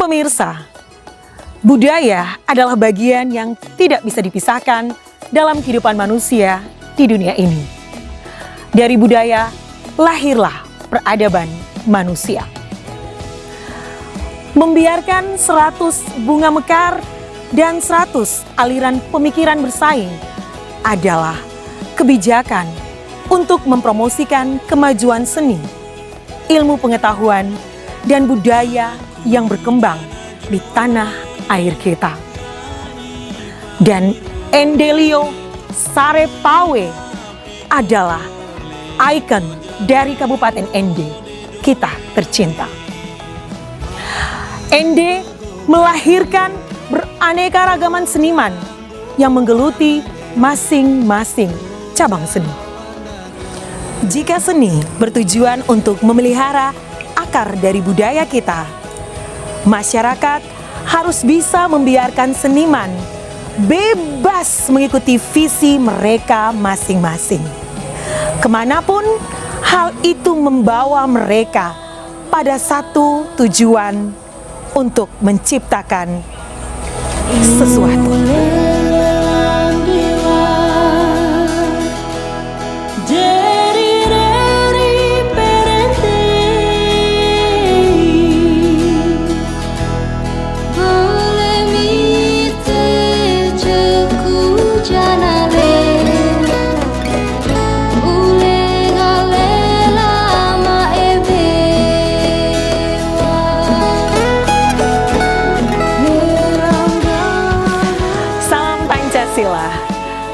Pemirsa, budaya adalah bagian yang tidak bisa dipisahkan dalam kehidupan manusia di dunia ini. Dari budaya, lahirlah peradaban manusia. Membiarkan 100 bunga mekar dan 100 aliran pemikiran bersaing adalah kebijakan untuk mempromosikan kemajuan seni, ilmu pengetahuan, dan budaya yang berkembang di tanah air kita. Dan Endelio Sarepawe adalah ikon dari Kabupaten Ende, kita tercinta. Ende melahirkan beraneka ragaman seniman yang menggeluti masing-masing cabang seni. Jika seni bertujuan untuk memelihara akar dari budaya kita, masyarakat harus bisa membiarkan seniman bebas mengikuti visi mereka masing-masing. Kemanapun hal itu membawa mereka pada satu tujuan untuk menciptakan sesuatu.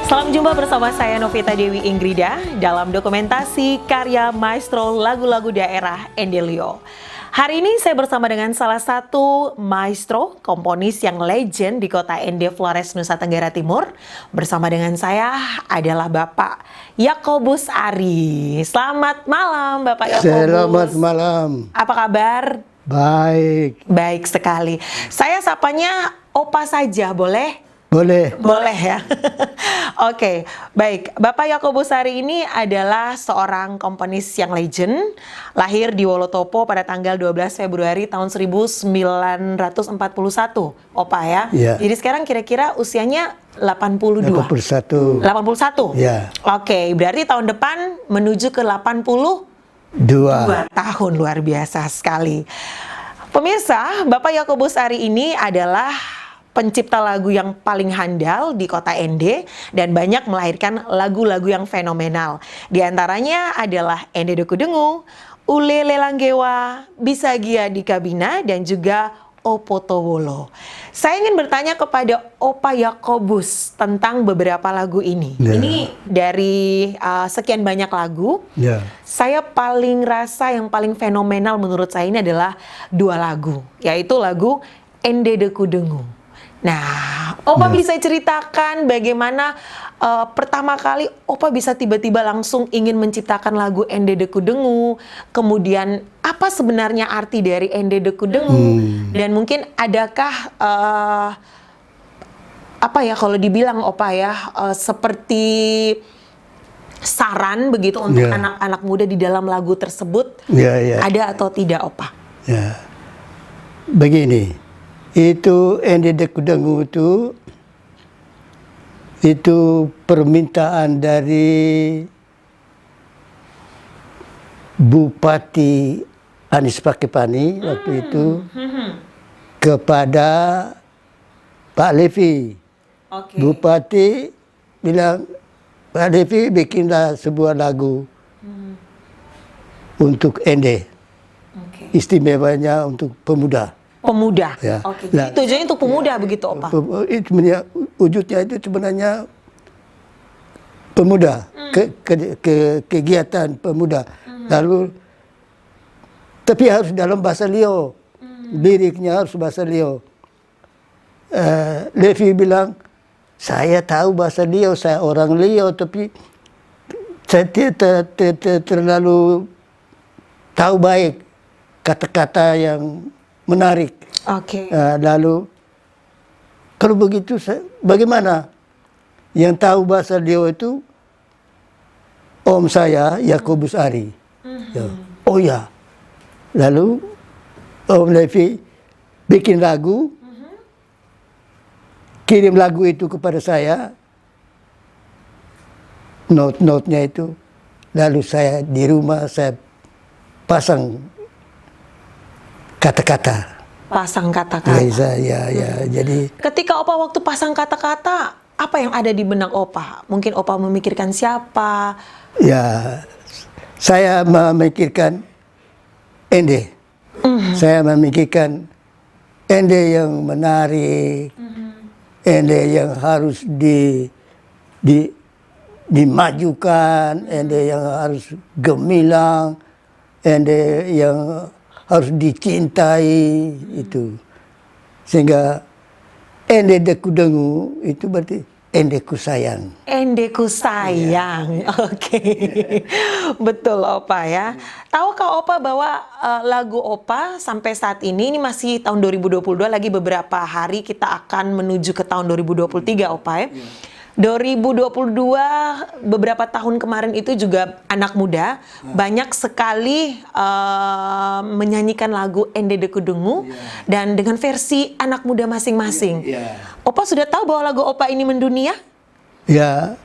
Salam jumpa bersama saya Novita Dewi Ingrida dalam dokumentasi karya maestro lagu-lagu daerah Endelio. Hari ini saya bersama dengan salah satu maestro komponis yang legend di kota Ende Flores, Nusa Tenggara Timur. Bersama dengan saya adalah Bapak Yakobus Ari. Selamat malam Bapak Yakobus. Selamat malam. Apa kabar? Baik. Baik sekali. Saya sapanya Opa saja, boleh? Boleh. Boleh ya. Oke, baik. Bapak Yakobus Ari ini adalah seorang komponis yang legend, lahir di Wolotopo pada tanggal 12 Februari tahun 1941, Opa ya. Ya. Jadi sekarang kira-kira usianya 82. 81. 81? Ya. Oke, berarti tahun depan menuju ke 82 tahun, luar biasa sekali. Pemirsa, Bapak Yakobus Ari ini adalah pencipta lagu yang paling handal di kota Ende dan banyak melahirkan lagu-lagu yang fenomenal. Di antaranya adalah Ende Deku Dengu, Ule Lelanggewa, Bisagia di Kabina, dan juga Opotowolo. Saya ingin bertanya kepada Opa Yakobus tentang beberapa lagu ini. Ya. Ini dari sekian banyak lagu, Ya. saya paling rasa yang paling fenomenal menurut saya ini adalah dua lagu, yaitu lagu Ende Deku Dengu. Nah, Opa bisa ceritakan bagaimana pertama kali Opa bisa tiba-tiba langsung ingin menciptakan lagu Ende Deku Dengu, kemudian apa sebenarnya arti dari Ende Deku Dengu, dan mungkin adakah apa ya kalau dibilang Opa ya, seperti saran begitu untuk anak-anak muda di dalam lagu tersebut, ada atau tidak Opa? Ya. Begini. Itu Ende Deku Dengu itu permintaan dari Bupati Anies Pakepani waktu itu kepada Pak Levi. Okay. Bupati bilang, Pak Levi bikinlah sebuah lagu untuk Ende. Okay. Istimewanya untuk pemuda. Pemuda. Ya. Oke. Nah, tujuannya untuk pemuda begitu, Opa. Wujudnya itu sebenarnya pemuda, kegiatan pemuda. Lalu tapi harus dalam bahasa Lio. Liriknya harus bahasa Lio. Levi bilang, saya tahu bahasa Lio, saya orang Lio, tapi saya tidak terlalu tahu baik kata-kata yang menarik. Oke. Lalu kalau begitu bagaimana? Yang tahu bahasa Lio itu om saya Yakobus Ari. Ya. Oh ya. Lalu Om Levi bikin lagu, kirim lagu itu kepada saya, note-note-nya itu, lalu saya di rumah saya pasang kata-kata. Pasang kata-kata. Ya, jadi Ketika Opa waktu pasang kata-kata, apa yang ada di benak Opa? Mungkin Opa memikirkan siapa? ya saya memikirkan Ende. Saya memikirkan Ende yang menarik, Ende yang harus dimajukan, Ende yang harus gemilang, Ende yang harus dicintai itu. Sehingga Ende deku dengu itu berarti Endeku sayang. Endeku sayang, oke. Betul Opa ya. Tahukah Opa bahwa lagu Opa sampai saat ini masih tahun 2022, lagi beberapa hari kita akan menuju ke tahun 2023 Opa ya. 2022 beberapa tahun kemarin itu juga anak muda banyak sekali menyanyikan lagu Ende Deku Dengu dan dengan versi anak muda masing-masing. Opa sudah tahu bahwa lagu Opa ini mendunia? Ya,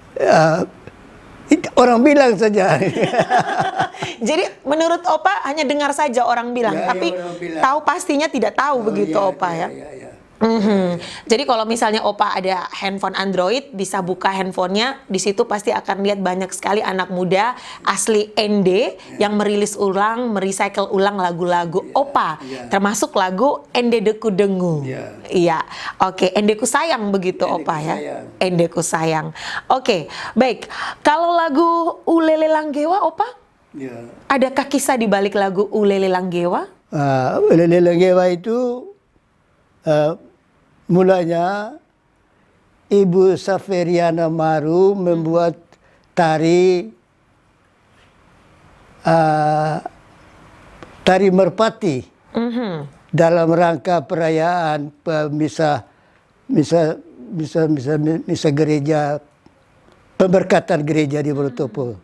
orang bilang saja. Jadi menurut Opa hanya dengar saja orang bilang, Ya, tapi orang bilang. tahu pastinya tidak tahu begitu Opa ya. Jadi kalau misalnya Opa ada handphone Android, bisa buka handphonenya, di situ pasti akan lihat banyak sekali anak muda asli ND yang merilis ulang, merecycle ulang lagu-lagu Opa, termasuk lagu Ende Deku Dengu. Iya, oke, Endeku sayang begitu Opa ya. Endeku sayang. Oke, baik. Kalau lagu Ulele Langgewa Opa, adakah kisah di balik lagu Ulele Langgewa? Ulele Langgewa itu mulanya Ibu Saferiana Maru membuat tari tari merpati dalam rangka perayaan misa gereja, pemberkatan gereja di Wonosobo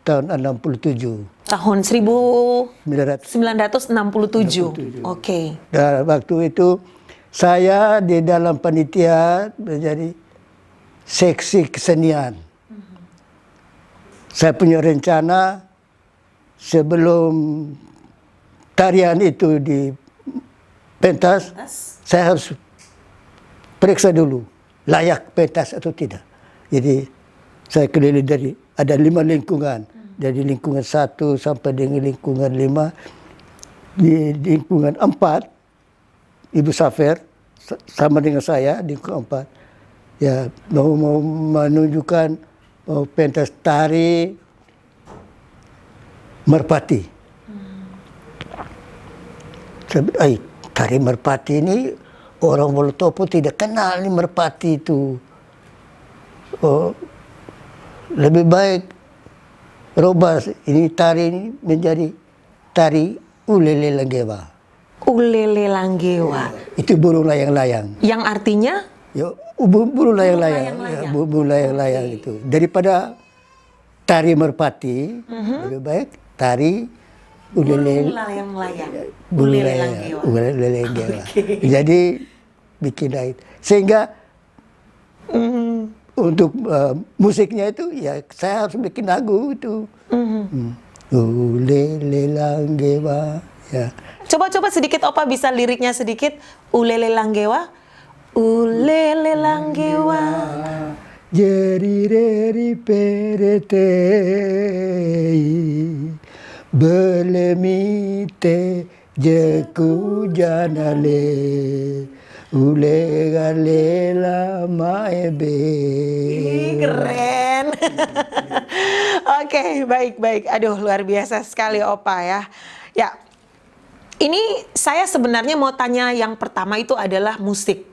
tahun 67. Tahun 1967. Oke. Dan waktu itu saya di dalam panitia menjadi seksi kesenian. Saya punya rencana sebelum tarian itu di pentas, saya harus periksa dulu layak pentas atau tidak. Jadi saya keliling dari ada 5 lingkungan, dari lingkungan 1 sampai dengan lingkungan 5, di lingkungan 4 Ibu Safer sama dengan saya di keempat, ya mau menunjukkan pentas tari merpati. Tari merpati ini orang Wonosobo tidak kenal nih merpati itu. Lebih baik robah ini tari ini menjadi tari Ulele Langgewa. Ulele Langgewa. Itu burung layang-layang. Yang artinya? Ya, burung layang-layang. Ya, burung layang-layang itu. Daripada tari merpati, lebih baik tari ulele layang-layang. Ulele Langgewa. Ulele Langgewa. Jadi bikin itu. Sehingga untuk musiknya itu ya saya harus bikin lagu itu. Ulele Langgewa. Ya. Coba sedikit Opa bisa liriknya sedikit. Ulele Langgewa. Ulele Langgewa. Jeri reri peretei belemite jeku janale ule galela maebe. Keren. Oke, baik. Aduh, luar biasa sekali Opa ya. Ya, ini saya sebenarnya mau tanya yang pertama itu adalah musik.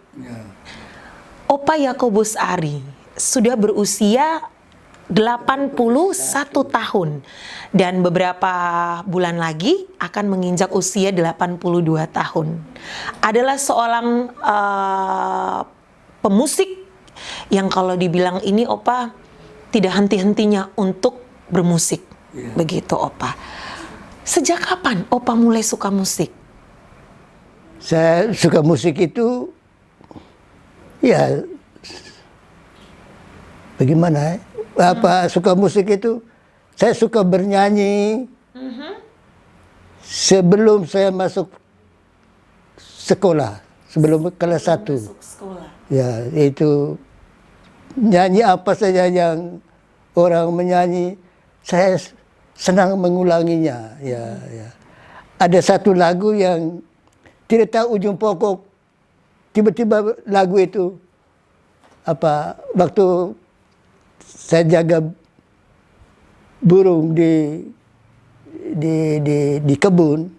Opa Yakobus Ari sudah berusia 81 tahun dan beberapa bulan lagi akan menginjak usia 82 tahun. Adalah seorang pemusik yang kalau dibilang ini Opa tidak henti-hentinya untuk bermusik. Begitu Opa. Sejak kapan Opa mulai suka musik? Saya suka musik itu, ya bagaimana? Apa suka musik itu? Saya suka bernyanyi sebelum saya masuk sekolah, sebelum kelas 1. Masuk sekolah. Ya, itu nyanyi apa saja yang orang menyanyi, saya senang mengulanginya. Ya, ya. Ada satu lagu yang tidak tahu ujung pokok, tiba-tiba lagu itu apa waktu saya jaga burung di kebun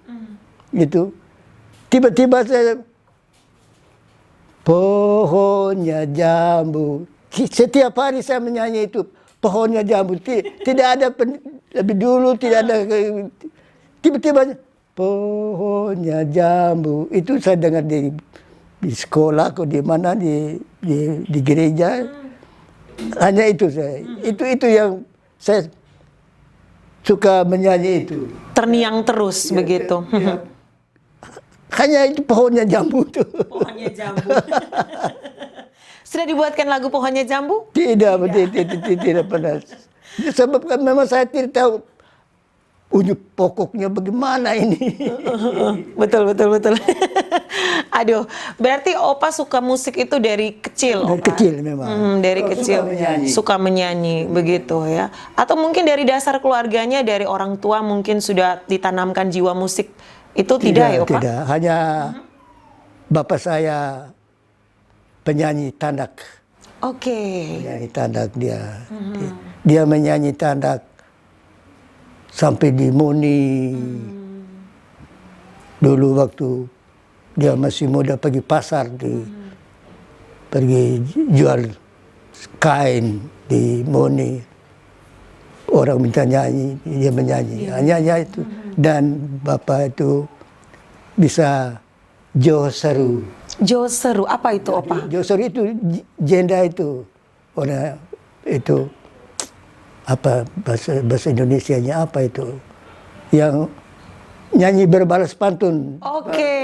itu, tiba-tiba saya pohonnya jambu. Setiap hari saya menyanyi itu, pohonnya jambu. Tidak ada lebih dulu, tidak ada. Tiba-tiba pohonnya jambu. Itu saya dengar di sekolah, atau di mana, di gereja. Hanya itu saya. Itu yang saya suka menyanyi itu. Terngiang terus begitu. Ya. Hanya itu pohonnya jambu tuh. Pohonnya jambu. Sudah dibuatkan lagu Pohonnya Jambu? Tidak pernah. Sebab kan memang saya tidak tahu ujung pokoknya bagaimana ini. Betul. Aduh, berarti Opa suka musik itu dari kecil, Dari Opa? kecil memang. Dari kecil. Suka menyanyi, begitu ya. Atau mungkin dari dasar keluarganya, dari orang tua mungkin sudah ditanamkan jiwa musik. Itu tidak ya, Opa? Tidak, hanya bapak saya penyanyi tandak. Oke. Penyanyi tandak dia. Dia menyanyi tandak sampai di Moni. Dulu waktu dia masih muda pergi pasar, pergi jual kain di Moni. Orang minta nyanyi, dia menyanyi. Hanya itu. Dan bapak itu bisa Jo Seru. Jo Seru, apa itu, Opa? Jo Seru itu jenda itu. Orang itu apa bahasa Indonesianya apa itu? Yang nyanyi berbalas pantun. Oke,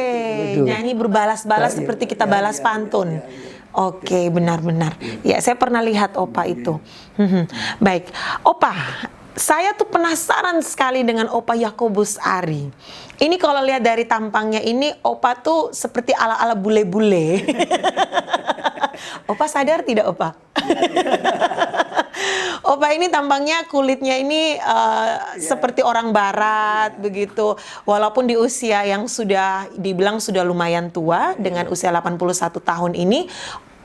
Betul. nyanyi berbalas-balas seperti kita balas pantun. Oke, benar-benar. Ya, saya pernah lihat Opa itu. Baik, Opa, saya tuh penasaran sekali dengan Opa Yakobus Ari. Ini kalau lihat dari tampangnya ini, Opa tuh seperti ala-ala bule-bule. Opa sadar tidak, Opa? Opa ini tampangnya kulitnya ini seperti orang barat begitu. Walaupun di usia yang sudah dibilang sudah lumayan tua dengan usia 81 tahun ini,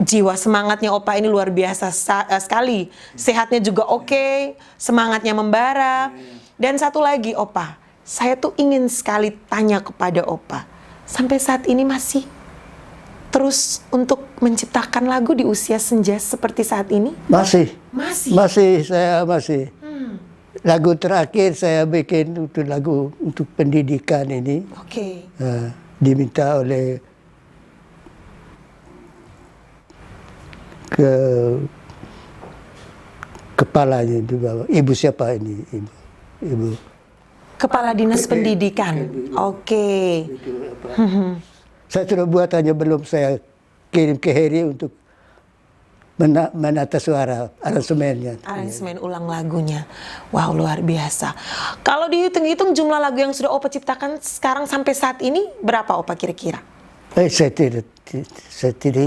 jiwa semangatnya Opa ini luar biasa sekali. Sehatnya juga oke, semangatnya membara. Dan satu lagi, Opa, saya tuh ingin sekali tanya kepada Opa, sampai saat ini masih terus untuk menciptakan lagu di usia senja seperti saat ini? Masih. Saya masih. Lagu terakhir saya bikin untuk lagu untuk pendidikan ini. Oke. Diminta oleh kepalanya di bawah. Ibu siapa ini? Ibu. Kepala Dinas Pendidikan. Oke. Saya sudah buat, hanya belum saya kirim ke Heri untuk menata suara aransemennya. Aransemen ulang lagunya. Wow, luar biasa. Kalau dihitung-hitung jumlah lagu yang sudah Opa ciptakan sekarang sampai saat ini berapa, Opa, kira-kira? Saya tidak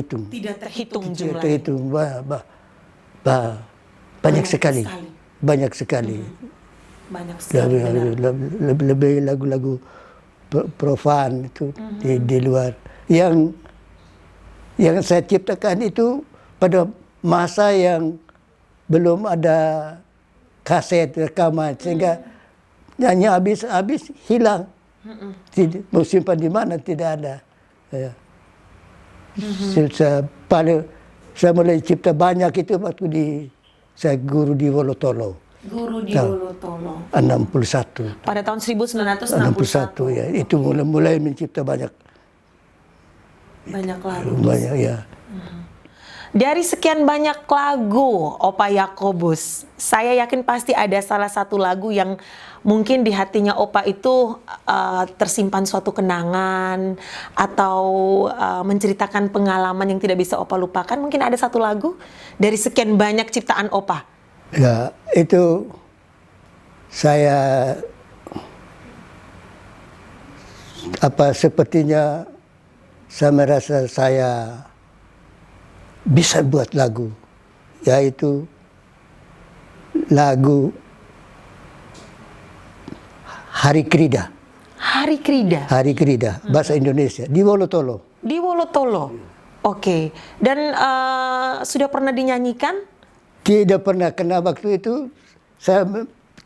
hitung. Tidak terhitung jumlahnya. Tidak terhitung. Banyak sekali. Banyak sekali. Banyak sekali. Lebih lagu-lagu profan itu di luar. Yang saya ciptakan itu pada masa yang belum ada kaset rekaman, sehingga nyanyi habis hilang. Mau simpan di mana tidak ada. Ya. Saya mulai cipta banyak itu waktu saya guru di Wolotolo. Guru di Wolotolo. 61. Pada tahun 1961. Ya, itu mulai mencipta banyak lagu. Banyak, ya. Dari sekian banyak lagu Opa Yakobus, saya yakin pasti ada salah satu lagu yang mungkin di hatinya Opa itu tersimpan suatu kenangan atau menceritakan pengalaman yang tidak bisa Opa lupakan. Mungkin ada satu lagu dari sekian banyak ciptaan Opa. Ya, itu saya sepertinya saya merasa saya bisa buat lagu, yaitu lagu Hari Krida. Hari Krida. Hari Krida, bahasa Indonesia, di Wolotolo. Di Wolotolo. Oke. Dan sudah pernah dinyanyikan? Tidak pernah, karena waktu itu saya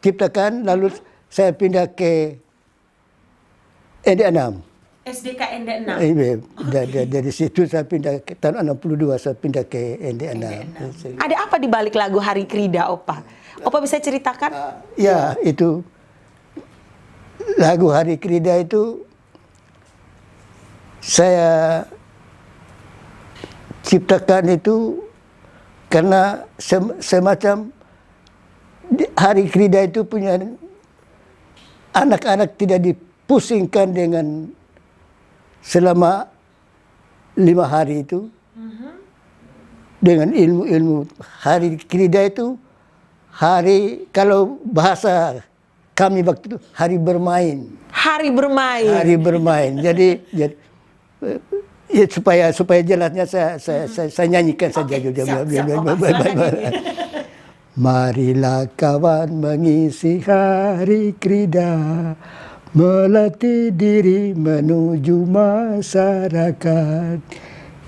ciptakan, lalu saya pindah ke ND6. SDK ND6. Dari situ saya pindah ke tahun 62, saya pindah ke ND6. Ada apa di balik lagu Hari Krida, Opa? Opa bisa ceritakan? Ya, itu lagu Hari Krida itu saya ciptakan itu karena semacam Hari Krida itu punya anak-anak tidak dipusingkan dengan selama 5 hari itu dengan ilmu-ilmu. Hari Krida itu hari, kalau bahasa kami waktu itu, hari bermain. Hari bermain. Hari bermain. Jadi ya, supaya jelasnya saya nyanyikan saja. Marilah kawan mengisi Hari Krida, melatih diri menuju masyarakat,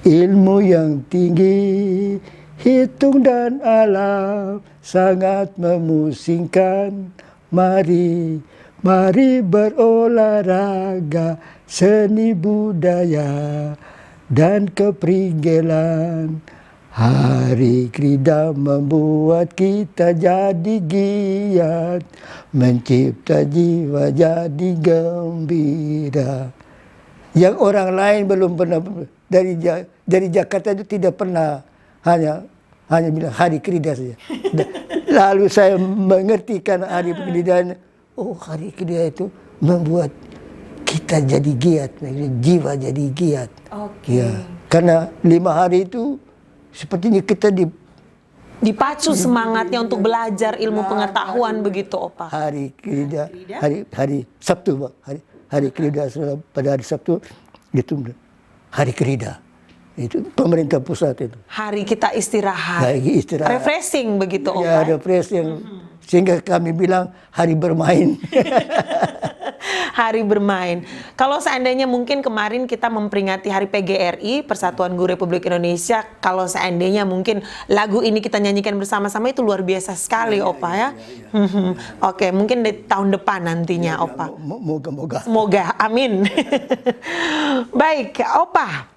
ilmu yang tinggi, hitung dan alam sangat memusingkan. Mari berolahraga, seni budaya dan keprigelaran. Hari Krida membuat kita jadi giat, mencipta jiwa jadi gembira. Yang orang lain belum pernah, dari Jakarta itu tidak pernah, hanya bilang Hari Krida saja. Lalu saya mengertikan Hari Krida, Hari Krida itu membuat kita jadi giat, jiwa jadi giat. Oke. Ya, karena 5 hari itu sepertinya kita dipacu semangatnya untuk belajar ilmu pengetahuan begitu, Opa. Hari Krida, hari Sabtu, hari Krida pada hari Sabtu itu Hari Krida. Itu pemerintah pusat itu. Hari kita istirahat. Hari istirahat. Refreshing begitu, Opa. Ya, refreshing. Sehingga kami bilang hari bermain. Hari bermain. Kalau seandainya mungkin kemarin kita memperingati Hari PGRI, Persatuan Guru Republik Indonesia, kalau seandainya mungkin lagu ini kita nyanyikan bersama-sama itu luar biasa sekali, Opa ya. Oke, mungkin di tahun depan nantinya, Opa. Moga-moga. Semoga, amin. Baik, Opa.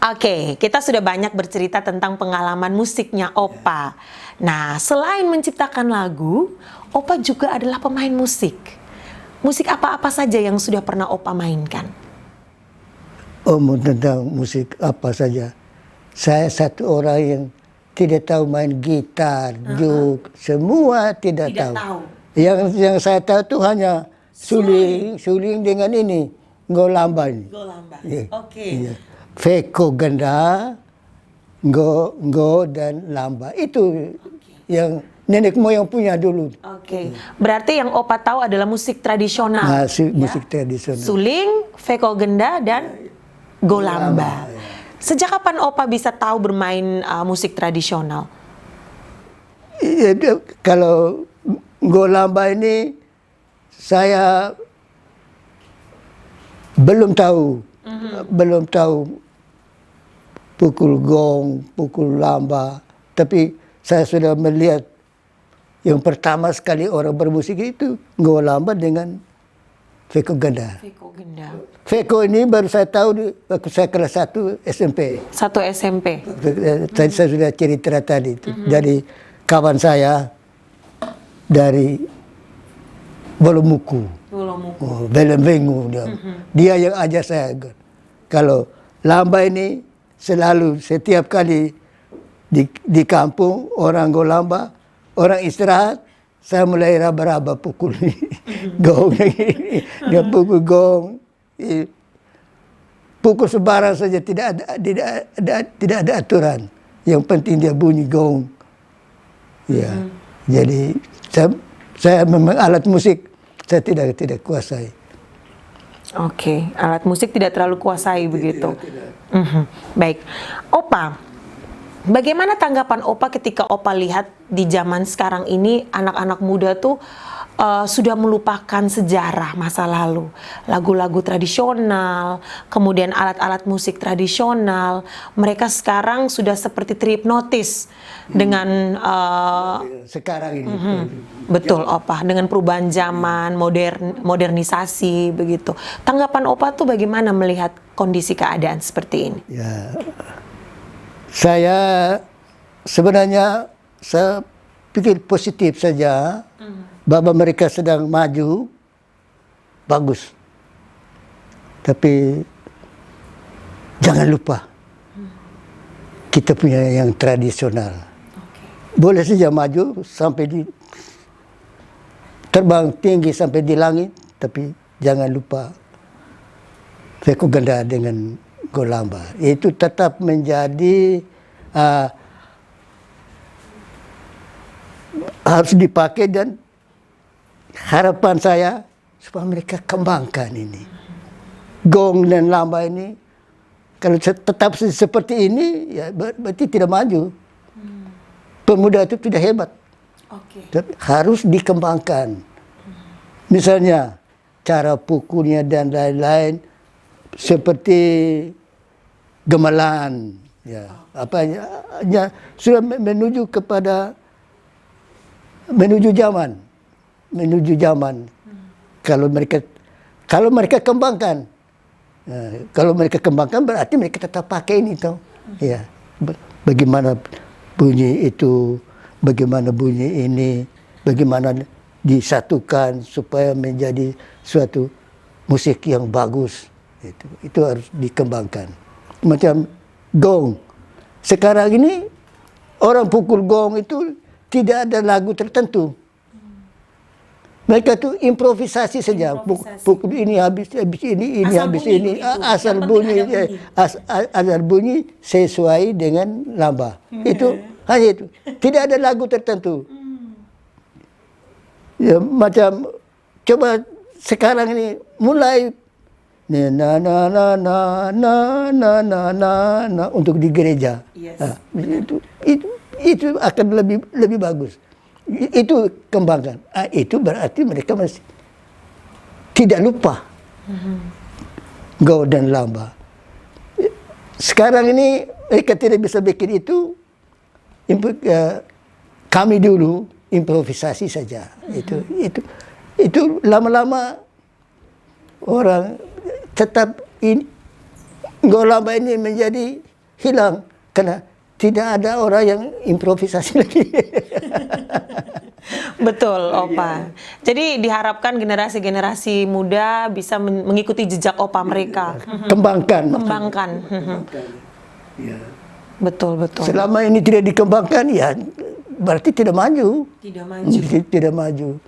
Oke, kita sudah banyak bercerita tentang pengalaman musiknya Opa. Nah, selain menciptakan lagu, Opa juga adalah pemain musik. Musik apa-apa saja yang sudah pernah Opa mainkan? Tentang musik apa saja. Saya satu orang yang tidak tahu main gitar, juk, semua tidak tahu. Yang saya tahu itu hanya suling dengan ini, ngolamba ini. Ngolamba. Yeah. Oke. Yeah. Feko ganda, ngo dan lamba. Itu yang nenek moyang punya dulu. Oke. Berarti yang Opa tahu adalah musik tradisional. Musik tradisional. Suling, feko genda, dan golamba. Sejak kapan Opa bisa tahu bermain musik tradisional? Kalau golamba ini saya belum tahu. Belum tahu pukul gong, pukul lamba. Tapi saya sudah melihat yang pertama sekali orang bermusik itu ngolamba dengan feko ganda. Feko genda. Feko ini baru saya tahu waktu saya kelas 1 SMP. 1 SMP. Tadi saya sudah cerita tadi itu. Dari kawan saya dari Bolomuku. Belembengu dia. Dia yang ajar saya. Kalau lamba ini selalu setiap kali di kampung orang golamba, orang istirahat, saya mulai raba-raba pukul gong ini, dia pukul gong, pukul sembarang saja, tidak ada aturan. Yang penting dia bunyi gong. Ya, jadi saya memang alat musik saya tidak kuasai. Oke, alat musik tidak terlalu kuasai begitu. Tidak. Baik, Opa, bagaimana tanggapan Opa ketika Opa lihat di zaman sekarang ini anak-anak muda tuh sudah melupakan sejarah masa lalu, lagu-lagu tradisional, kemudian alat-alat musik tradisional, mereka sekarang sudah seperti terhipnotis dengan Sekarang ini. betul Opa, dengan perubahan zaman, modernisasi begitu. Tanggapan Opa tuh bagaimana melihat kondisi keadaan seperti ini? Ya, saya sebenarnya saya pikir positif saja. Bahwa mereka sedang maju, bagus. Tapi jangan lupa, kita punya yang tradisional. Boleh saja maju sampai terbang tinggi sampai di langit, tapi jangan lupa Feko Ganda dengan golamba. Itu tetap menjadi harus dipakai, dan harapan saya supaya mereka kembangkan ini. Gong dan lamba ini, kalau tetap seperti ini, ya berarti tidak maju. Pemuda itu tidak hebat. Tapi harus dikembangkan. Misalnya, cara pukulnya dan lain-lain, seperti gamelan. Ya, sudah menuju zaman. Kalau mereka kembangkan, berarti mereka tetap pakai ini toh. Ya, bagaimana bunyi itu, bagaimana bunyi ini, bagaimana disatukan supaya menjadi suatu musik yang bagus. Itu harus dikembangkan. Macam gong. Sekarang ini orang pukul gong itu tidak ada lagu tertentu. Mereka tuh improvisasi saja. Pukul ini habis ini habis ini. Asal bunyi sesuai dengan lamba. Itu hanya itu. Tidak ada lagu tertentu. Ya, macam coba sekarang ini mulai na untuk di gereja. Yes. Itu akan lebih bagus. Itu kembangkan. Itu berarti mereka masih tidak lupa go dan lamba. Sekarang ini mereka tidak bisa bikin itu. Kami dulu improvisasi saja. Itu lama-lama orang tetap go lamba ini menjadi hilang karena tidak ada orang yang improvisasi lagi. Betul, Opa. Jadi diharapkan generasi-generasi muda bisa mengikuti jejak Opa mereka. Kembangkan. Ya. Betul. Selama ini tidak dikembangkan, ya berarti tidak maju. Tidak maju.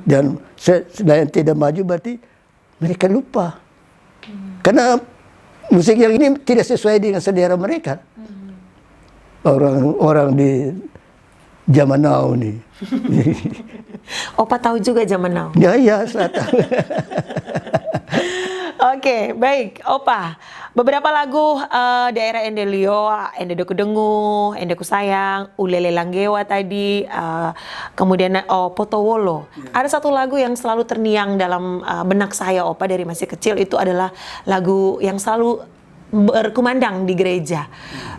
Dan selain tidak maju, berarti mereka lupa. Karena musik yang ini tidak sesuai dengan selera mereka. Orang di zaman now nih. Opa tahu juga zaman now? Ya, saya tahu. Oke, baik. Opa, beberapa lagu daerah Endelio, Endedo Kedengu, Endeku Sayang, Ulele Langgewa tadi, kemudian Potowolo. Ada satu lagu yang selalu terniang dalam benak saya, Opa, dari masih kecil. Itu adalah lagu yang selalu berkumandang di gereja.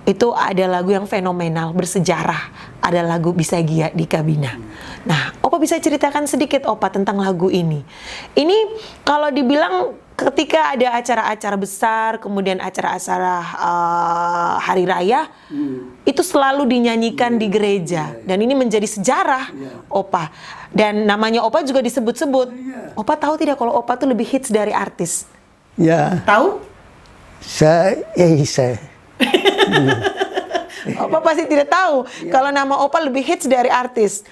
Itu ada lagu yang fenomenal, bersejarah. Ada lagu Bisagia di Kabina. Nah, Opa bisa ceritakan sedikit, Opa, tentang lagu ini. Ini kalau dibilang ketika ada acara-acara besar, kemudian acara-acara hari raya, itu selalu dinyanyikan di gereja. Dan ini menjadi sejarah, Opa. Dan namanya Opa juga disebut-sebut. Opa tahu tidak kalau Opa tuh lebih hits dari artis? Ya. Tahu? Saya Opa pasti tidak tahu kalau nama Opa lebih hits dari artis.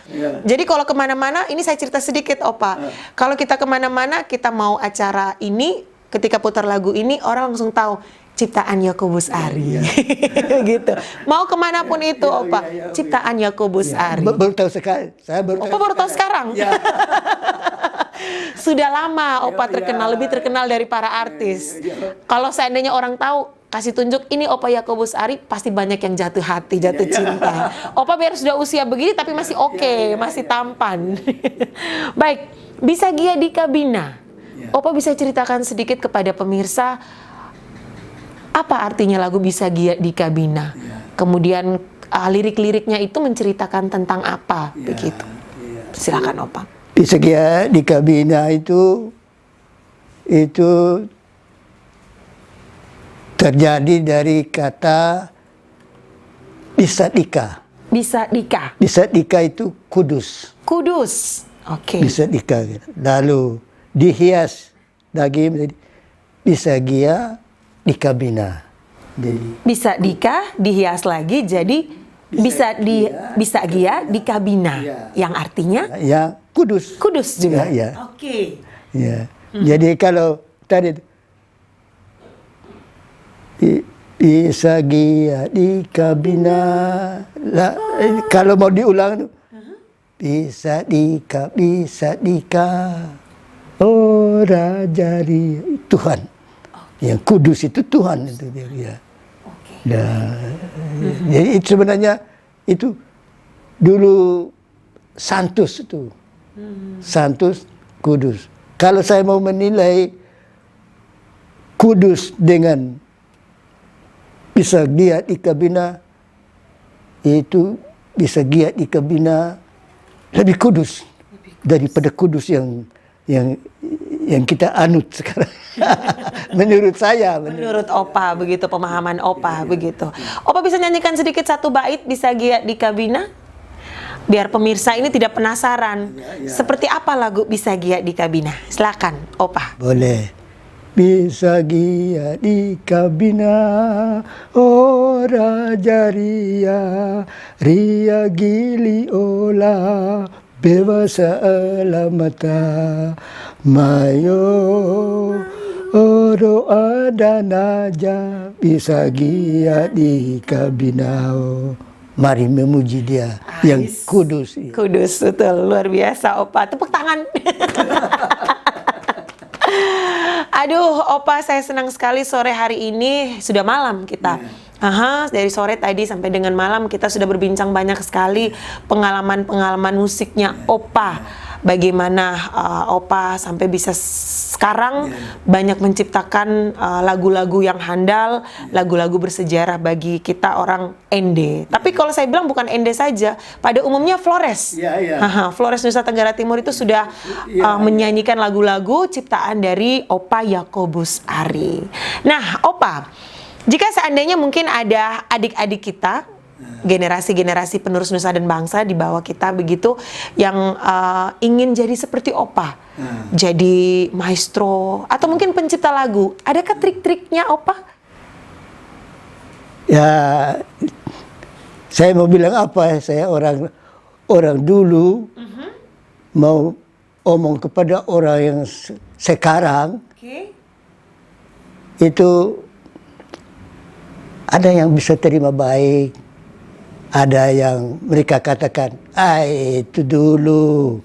Jadi kalau kemana-mana, ini saya cerita sedikit Opa. Kalau kita kemana-mana, kita mau acara ini, ketika putar lagu ini, orang langsung tahu ciptaan Yakobus Ari. Gitu. Mau kemanapun itu Opa, ciptaan Yakobus Ari. Baru tahu sekali. Saya baru Opa baru tahu sekarang. Sudah lama Opa terkenal, lebih terkenal dari para artis. Kalau seandainya orang tahu, kasih tunjuk ini Opa Yakobus Ari, pasti banyak yang jatuh hati, jatuh cinta. Opa biar sudah usia begini tapi masih oke, masih tampan. Baik, Bisa Gia Dika Bina. Opa bisa ceritakan sedikit kepada pemirsa apa artinya lagu Bisa Gia Dika Bina? Kemudian lirik-liriknya itu menceritakan tentang apa begitu? Silakan Opa. Bisa Gia Dika Bina itu terjadi dari kata Bisa Dika. Bisa Dika. Bisa Dika itu kudus. Kudus. Oke. Bisa Dika. Lalu dihias lagi menjadi Bisa Gia Dika Bina. Jadi, Bisa Dika dihias lagi jadi Bisa Gia Dika Bina. Yang artinya yang kudus. kudus juga. Ya. Oke. Ya. Jadi kalau tadi Bisa Gia Dika Bina, kalau mau diulang Bisa Dika, oh Raja Ria, Tuhan. Yang kudus itu Tuhan itu dia. Jadi itu sebenarnya itu dulu Santus itu. Santus kudus. Kalau saya mau menilai kudus dengan Bisa Gia Dika Bina, itu Bisa Gia Dika Bina lebih kudus daripada kudus yang kita anut sekarang. Menurut saya. Menurut Opa begitu, pemahaman Opa begitu. Opa bisa nyanyikan sedikit satu bait Bisa Gia Dika Bina? Biar pemirsa ini tidak penasaran. Seperti apa lagu Bisa Gia Dika Bina? Silakan Opa. Boleh. Bisa Gia Dika Bina, oh Raja Ria, Ria Gili Ola, bebas alamata, Mayo, Oro ada naja, Bisa Gia Dika Bina. Mari memuji dia yang kudus. Kudus, betul. Luar biasa Opa. Tepuk tangan. Aduh, Opa, saya senang sekali sore hari ini. Sudah malam kita. Dari sore tadi sampai dengan malam kita sudah berbincang banyak sekali pengalaman-pengalaman musiknya Opa. Bagaimana Opa sampai bisa sekarang banyak menciptakan lagu-lagu yang handal, lagu-lagu bersejarah bagi kita orang Ende. Tapi kalau saya bilang bukan Ende saja, pada umumnya Flores. Flores Nusa Tenggara Timur itu sudah menyanyikan lagu-lagu ciptaan dari Opa Yakobus Ari. Nah, Opa, jika seandainya mungkin ada adik-adik kita, generasi-generasi penerus nusa dan bangsa di bawah kita begitu, yang ingin jadi seperti Opa, jadi maestro atau mungkin pencipta lagu, adakah trik-triknya Opa? Ya, saya mau bilang apa? Saya orang dulu mau omong kepada orang yang sekarang itu ada yang bisa terima baik. Ada yang mereka katakan, itu dulu,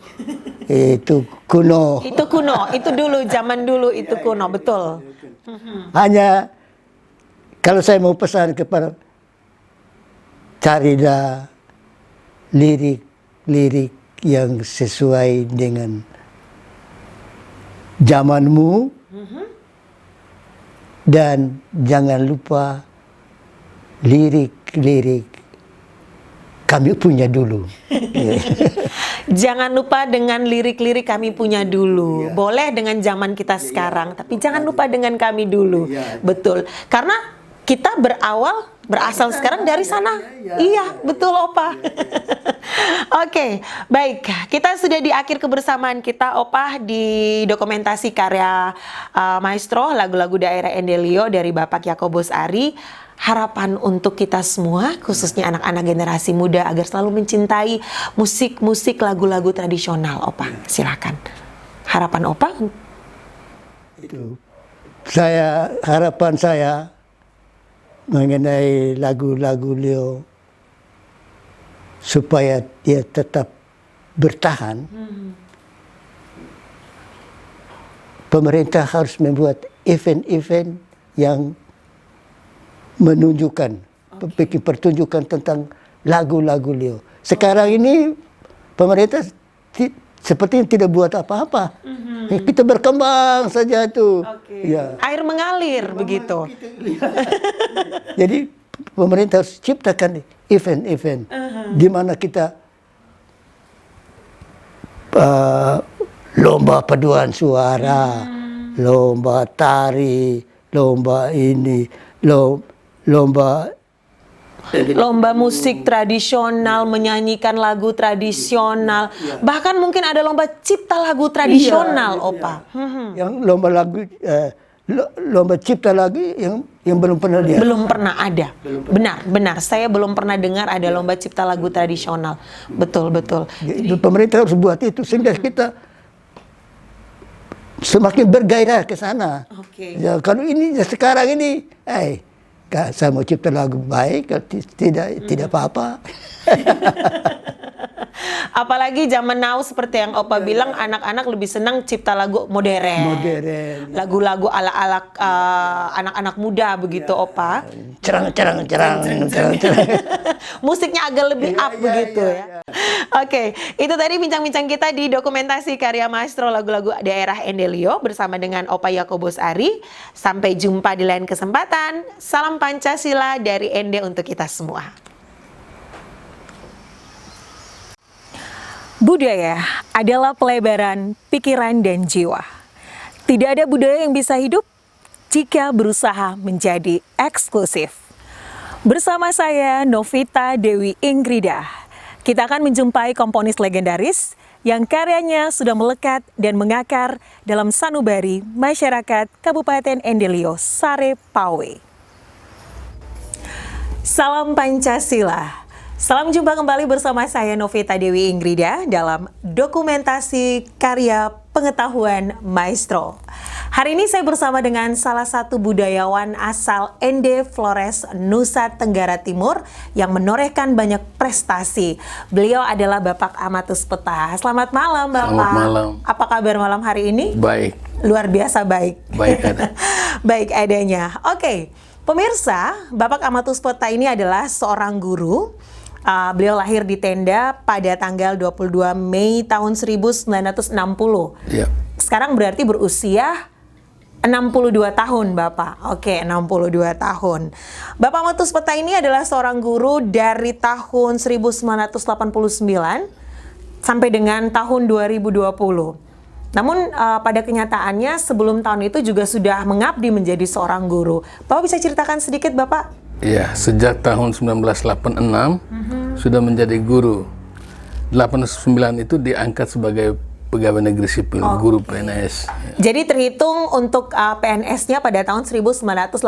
itu kuno. Itu kuno, itu dulu, zaman dulu itu kuno, betul. Hanya kalau saya mau pesan kepada, carilah lirik-lirik yang sesuai dengan zamanmu, dan jangan lupa lirik-lirik kami punya dulu. Jangan lupa dengan lirik-lirik kami punya dulu. Boleh dengan zaman kita sekarang, tapi jangan lupa dengan kami dulu. Betul. Karena kita berasal sekarang dari sana. Iya, betul Opa. Oke, baik. Kita sudah di akhir kebersamaan kita, Opa, di dokumentasi karya Maestro, lagu-lagu daerah Endelio dari Bapak Yakobus Ari. Harapan untuk kita semua, khususnya anak-anak generasi muda, agar selalu mencintai musik-musik lagu-lagu tradisional, Opa. Silakan. Harapan Opa? Itu harapan saya mengenai lagu-lagu Leo supaya dia tetap bertahan. Pemerintah harus membuat event-event yang menunjukkan, bikin pertunjukan tentang lagu-lagu Leo. Sekarang ini pemerintah sepertinya tidak buat apa-apa. Kita berkembang saja tuh. Ya. Air mengalir begitu. Jadi pemerintah harus ciptakan event-event di mana kita lomba paduan suara, lomba tari, lomba ini, lomba musik tradisional, menyanyikan lagu tradisional, bahkan mungkin ada lomba cipta lagu tradisional, Opa. Yang lomba cipta lagu yang belum pernah dia. Belum pernah ada. Benar. Saya belum pernah dengar ada lomba cipta lagu tradisional. Betul. Jadi, pemerintah harus buat itu sehingga kita semakin bergairah ke sana. Ya, kalau ini sekarang ini, saya mau cipta lagu baik, kalau tidak apa-apa. Apalagi zaman now seperti yang Opa bilang, anak-anak lebih senang cipta lagu modern. Lagu-lagu ala-ala anak-anak muda begitu, Opa. Cerang. Musiknya agak lebih up begitu ya. Oke, itu tadi bincang-bincang kita di dokumentasi karya Maestro lagu-lagu daerah Endelio bersama dengan Opa Yakobus Ari. Sampai jumpa di lain kesempatan. Salam Pancasila dari Ende untuk kita semua. Budaya adalah pelebaran pikiran dan jiwa. Tidak ada budaya yang bisa hidup jika berusaha menjadi eksklusif. Bersama saya, Novita Dewi Ingrida, kita akan menjumpai komponis legendaris yang karyanya sudah melekat dan mengakar dalam sanubari masyarakat Kabupaten Endelio, Sare Pawe. Salam Pancasila. Salam jumpa kembali bersama saya Novita Dewi Ingrida dalam dokumentasi karya pengetahuan Maestro. Hari ini saya bersama dengan salah satu budayawan asal Ende Flores, Nusa Tenggara Timur yang menorehkan banyak prestasi. Beliau adalah Bapak Amatus Peta. Selamat malam, Bapak. Selamat malam. Apa kabar malam hari ini? Baik. Luar biasa baik. Baik ada. Baik adanya. Oke, pemirsa, Bapak Amatus Peta ini adalah seorang guru. Beliau lahir di Tenda pada tanggal 22 Mei tahun 1960. Ya. Sekarang berarti berusia 62 tahun, Bapak. Oke, 62 tahun. Bapak Amatus Peta ini adalah seorang guru dari tahun 1989 sampai dengan tahun 2020. Namun pada kenyataannya sebelum tahun itu juga sudah mengabdi menjadi seorang guru. Bapak bisa ceritakan sedikit, Bapak? Ya, sejak tahun 1986 sudah menjadi guru. 89 itu diangkat sebagai pegawai negeri sipil, guru PNS. Jadi terhitung untuk PNS-nya pada tahun 1989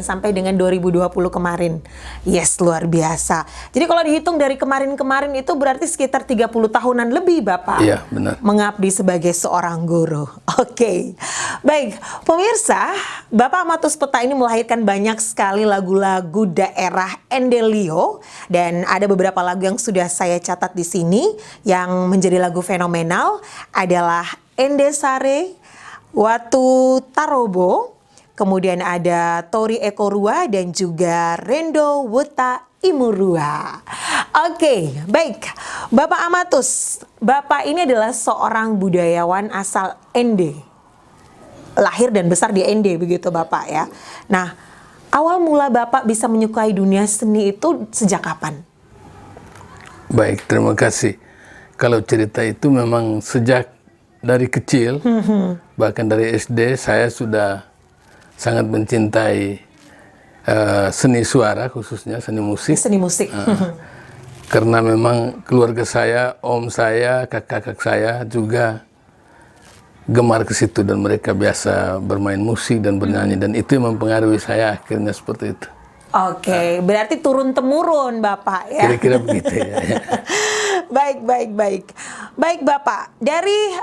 sampai dengan 2020 kemarin. Yes, luar biasa. Jadi kalau dihitung dari kemarin-kemarin itu berarti sekitar 30 tahunan lebih, Bapak. Iya, benar. Mengabdi sebagai seorang guru. Oke. Baik, pemirsa, Bapak Amatus Peta ini melahirkan banyak sekali lagu-lagu daerah Endelio dan ada beberapa lagu yang sudah saya catat di sini yang menjadi lagu fenomenal adalah Ende Sare, Watu Tarobo, kemudian ada Tori Ekorua dan juga Rendo Wuta Imurua. Oke, baik. Bapak Amatus, Bapak ini adalah seorang budayawan asal Ende. Lahir dan besar di Ende begitu, Bapak ya. Nah, awal mula Bapak bisa menyukai dunia seni itu sejak kapan? Baik, terima kasih. Kalau cerita itu memang sejak dari kecil, bahkan dari SD saya sudah sangat mencintai seni suara, khususnya seni musik. Seni musik. Karena memang keluarga saya, om saya, kakak-kakak saya juga gemar ke situ dan mereka biasa bermain musik dan bernyanyi dan itu yang mempengaruhi saya akhirnya seperti itu. Oke, berarti turun-temurun Bapak ya. Kira-kira begitu ya. Baik, baik, baik. Baik Bapak, dari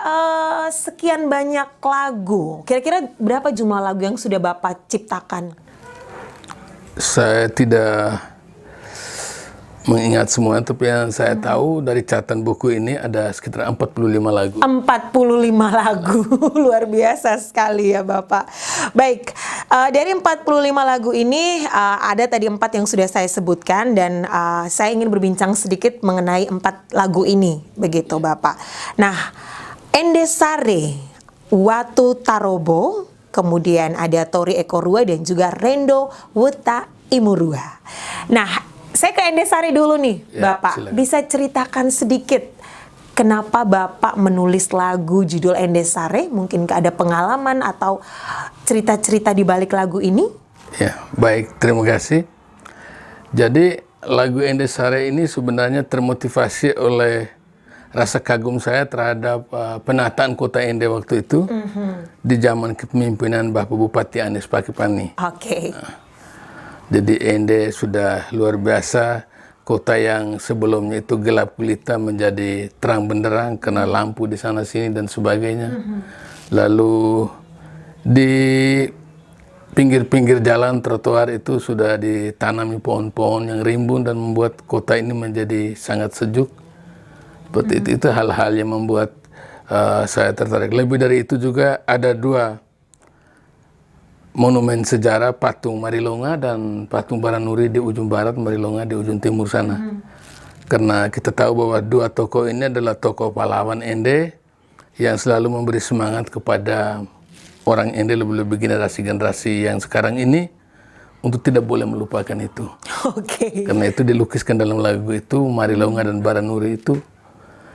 sekian banyak lagu, kira-kira berapa jumlah lagu yang sudah Bapak ciptakan? Saya tidak mengingat semua, tapi yang saya tahu dari catatan buku ini ada sekitar 45 lagu. 45 lagu, luar biasa sekali ya Bapak. Baik, dari 45 lagu ini ada tadi 4 yang sudah saya sebutkan dan saya ingin berbincang sedikit mengenai 4 lagu ini, begitu Bapak. Nah, Endesare, Watu Tarobo, kemudian ada Tori Ekorua dan juga Rendo Wuta Imurua. Nah, saya ke Endesare dulu nih, Ya, Bapak. silakan. Bisa ceritakan sedikit kenapa Bapak menulis lagu judul Endesare? Mungkin ada pengalaman atau cerita-cerita di balik lagu ini? Ya, baik, terima kasih. Jadi lagu Endesare ini sebenarnya termotivasi oleh rasa kagum saya terhadap penataan kota Ende waktu itu di zaman kepemimpinan Bapak Bupati Anies Pakipani. Oke. Jadi Ende sudah luar biasa, kota yang sebelumnya itu gelap gulita menjadi terang benderang karena lampu di sana sini dan sebagainya. Lalu di pinggir-pinggir jalan trotoar itu sudah ditanami pohon-pohon yang rimbun dan membuat kota ini menjadi sangat sejuk. Seperti itu hal-hal yang membuat saya tertarik. Lebih dari itu juga ada 2 monumen sejarah, patung Marilonga dan patung Baranuri di ujung barat, Marilonga di ujung timur sana. Karena kita tahu bahwa 2 tokoh ini adalah tokoh pahlawan Ende yang selalu memberi semangat kepada orang Ende, lebih-lebih generasi-generasi yang sekarang ini untuk tidak boleh melupakan itu. Oke. Karena itu dilukiskan dalam lagu itu, Marilonga dan Baranuri itu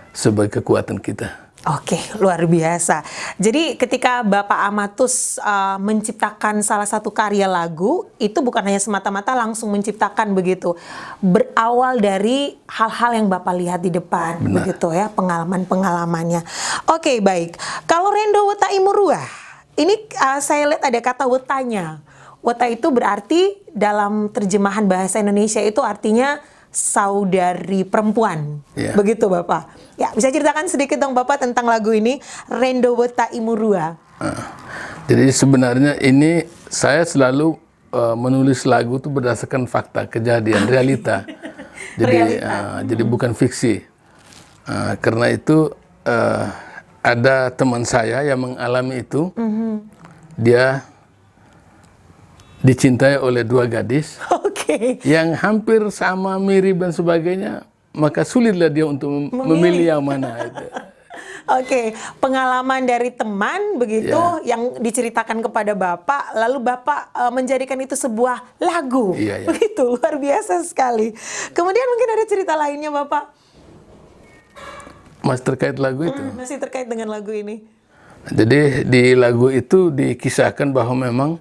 sebagai kekuatan kita. Oke, luar biasa. Jadi ketika Bapak Amatus menciptakan salah satu karya lagu, itu bukan hanya semata-mata langsung menciptakan begitu. Berawal dari hal-hal yang Bapak lihat di depan, begitu ya, pengalaman-pengalamannya. Oke, baik. Kalau Rendo Wuta Imurua, ini saya lihat ada kata wetanya. Weta itu berarti dalam terjemahan bahasa Indonesia itu artinya saudari perempuan, begitu Bapak. Ya, bisa ceritakan sedikit dong Bapak tentang lagu ini, Rendo Wuta Imurua. Jadi sebenarnya ini saya selalu menulis lagu itu berdasarkan fakta, kejadian, realita. Jadi jadi bukan fiksi. Karena itu ada teman saya yang mengalami itu, dia dicintai oleh 2 gadis. Oke. Yang hampir sama, mirip dan sebagainya, maka sulitlah dia untuk memilih yang mana. Oke, pengalaman dari teman begitu yang diceritakan kepada Bapak, lalu Bapak menjadikan itu sebuah lagu. Begitu, luar biasa sekali. Kemudian mungkin ada cerita lainnya Bapak? Mas terkait lagu itu? Masih terkait dengan lagu ini. Jadi di lagu itu dikisahkan bahwa memang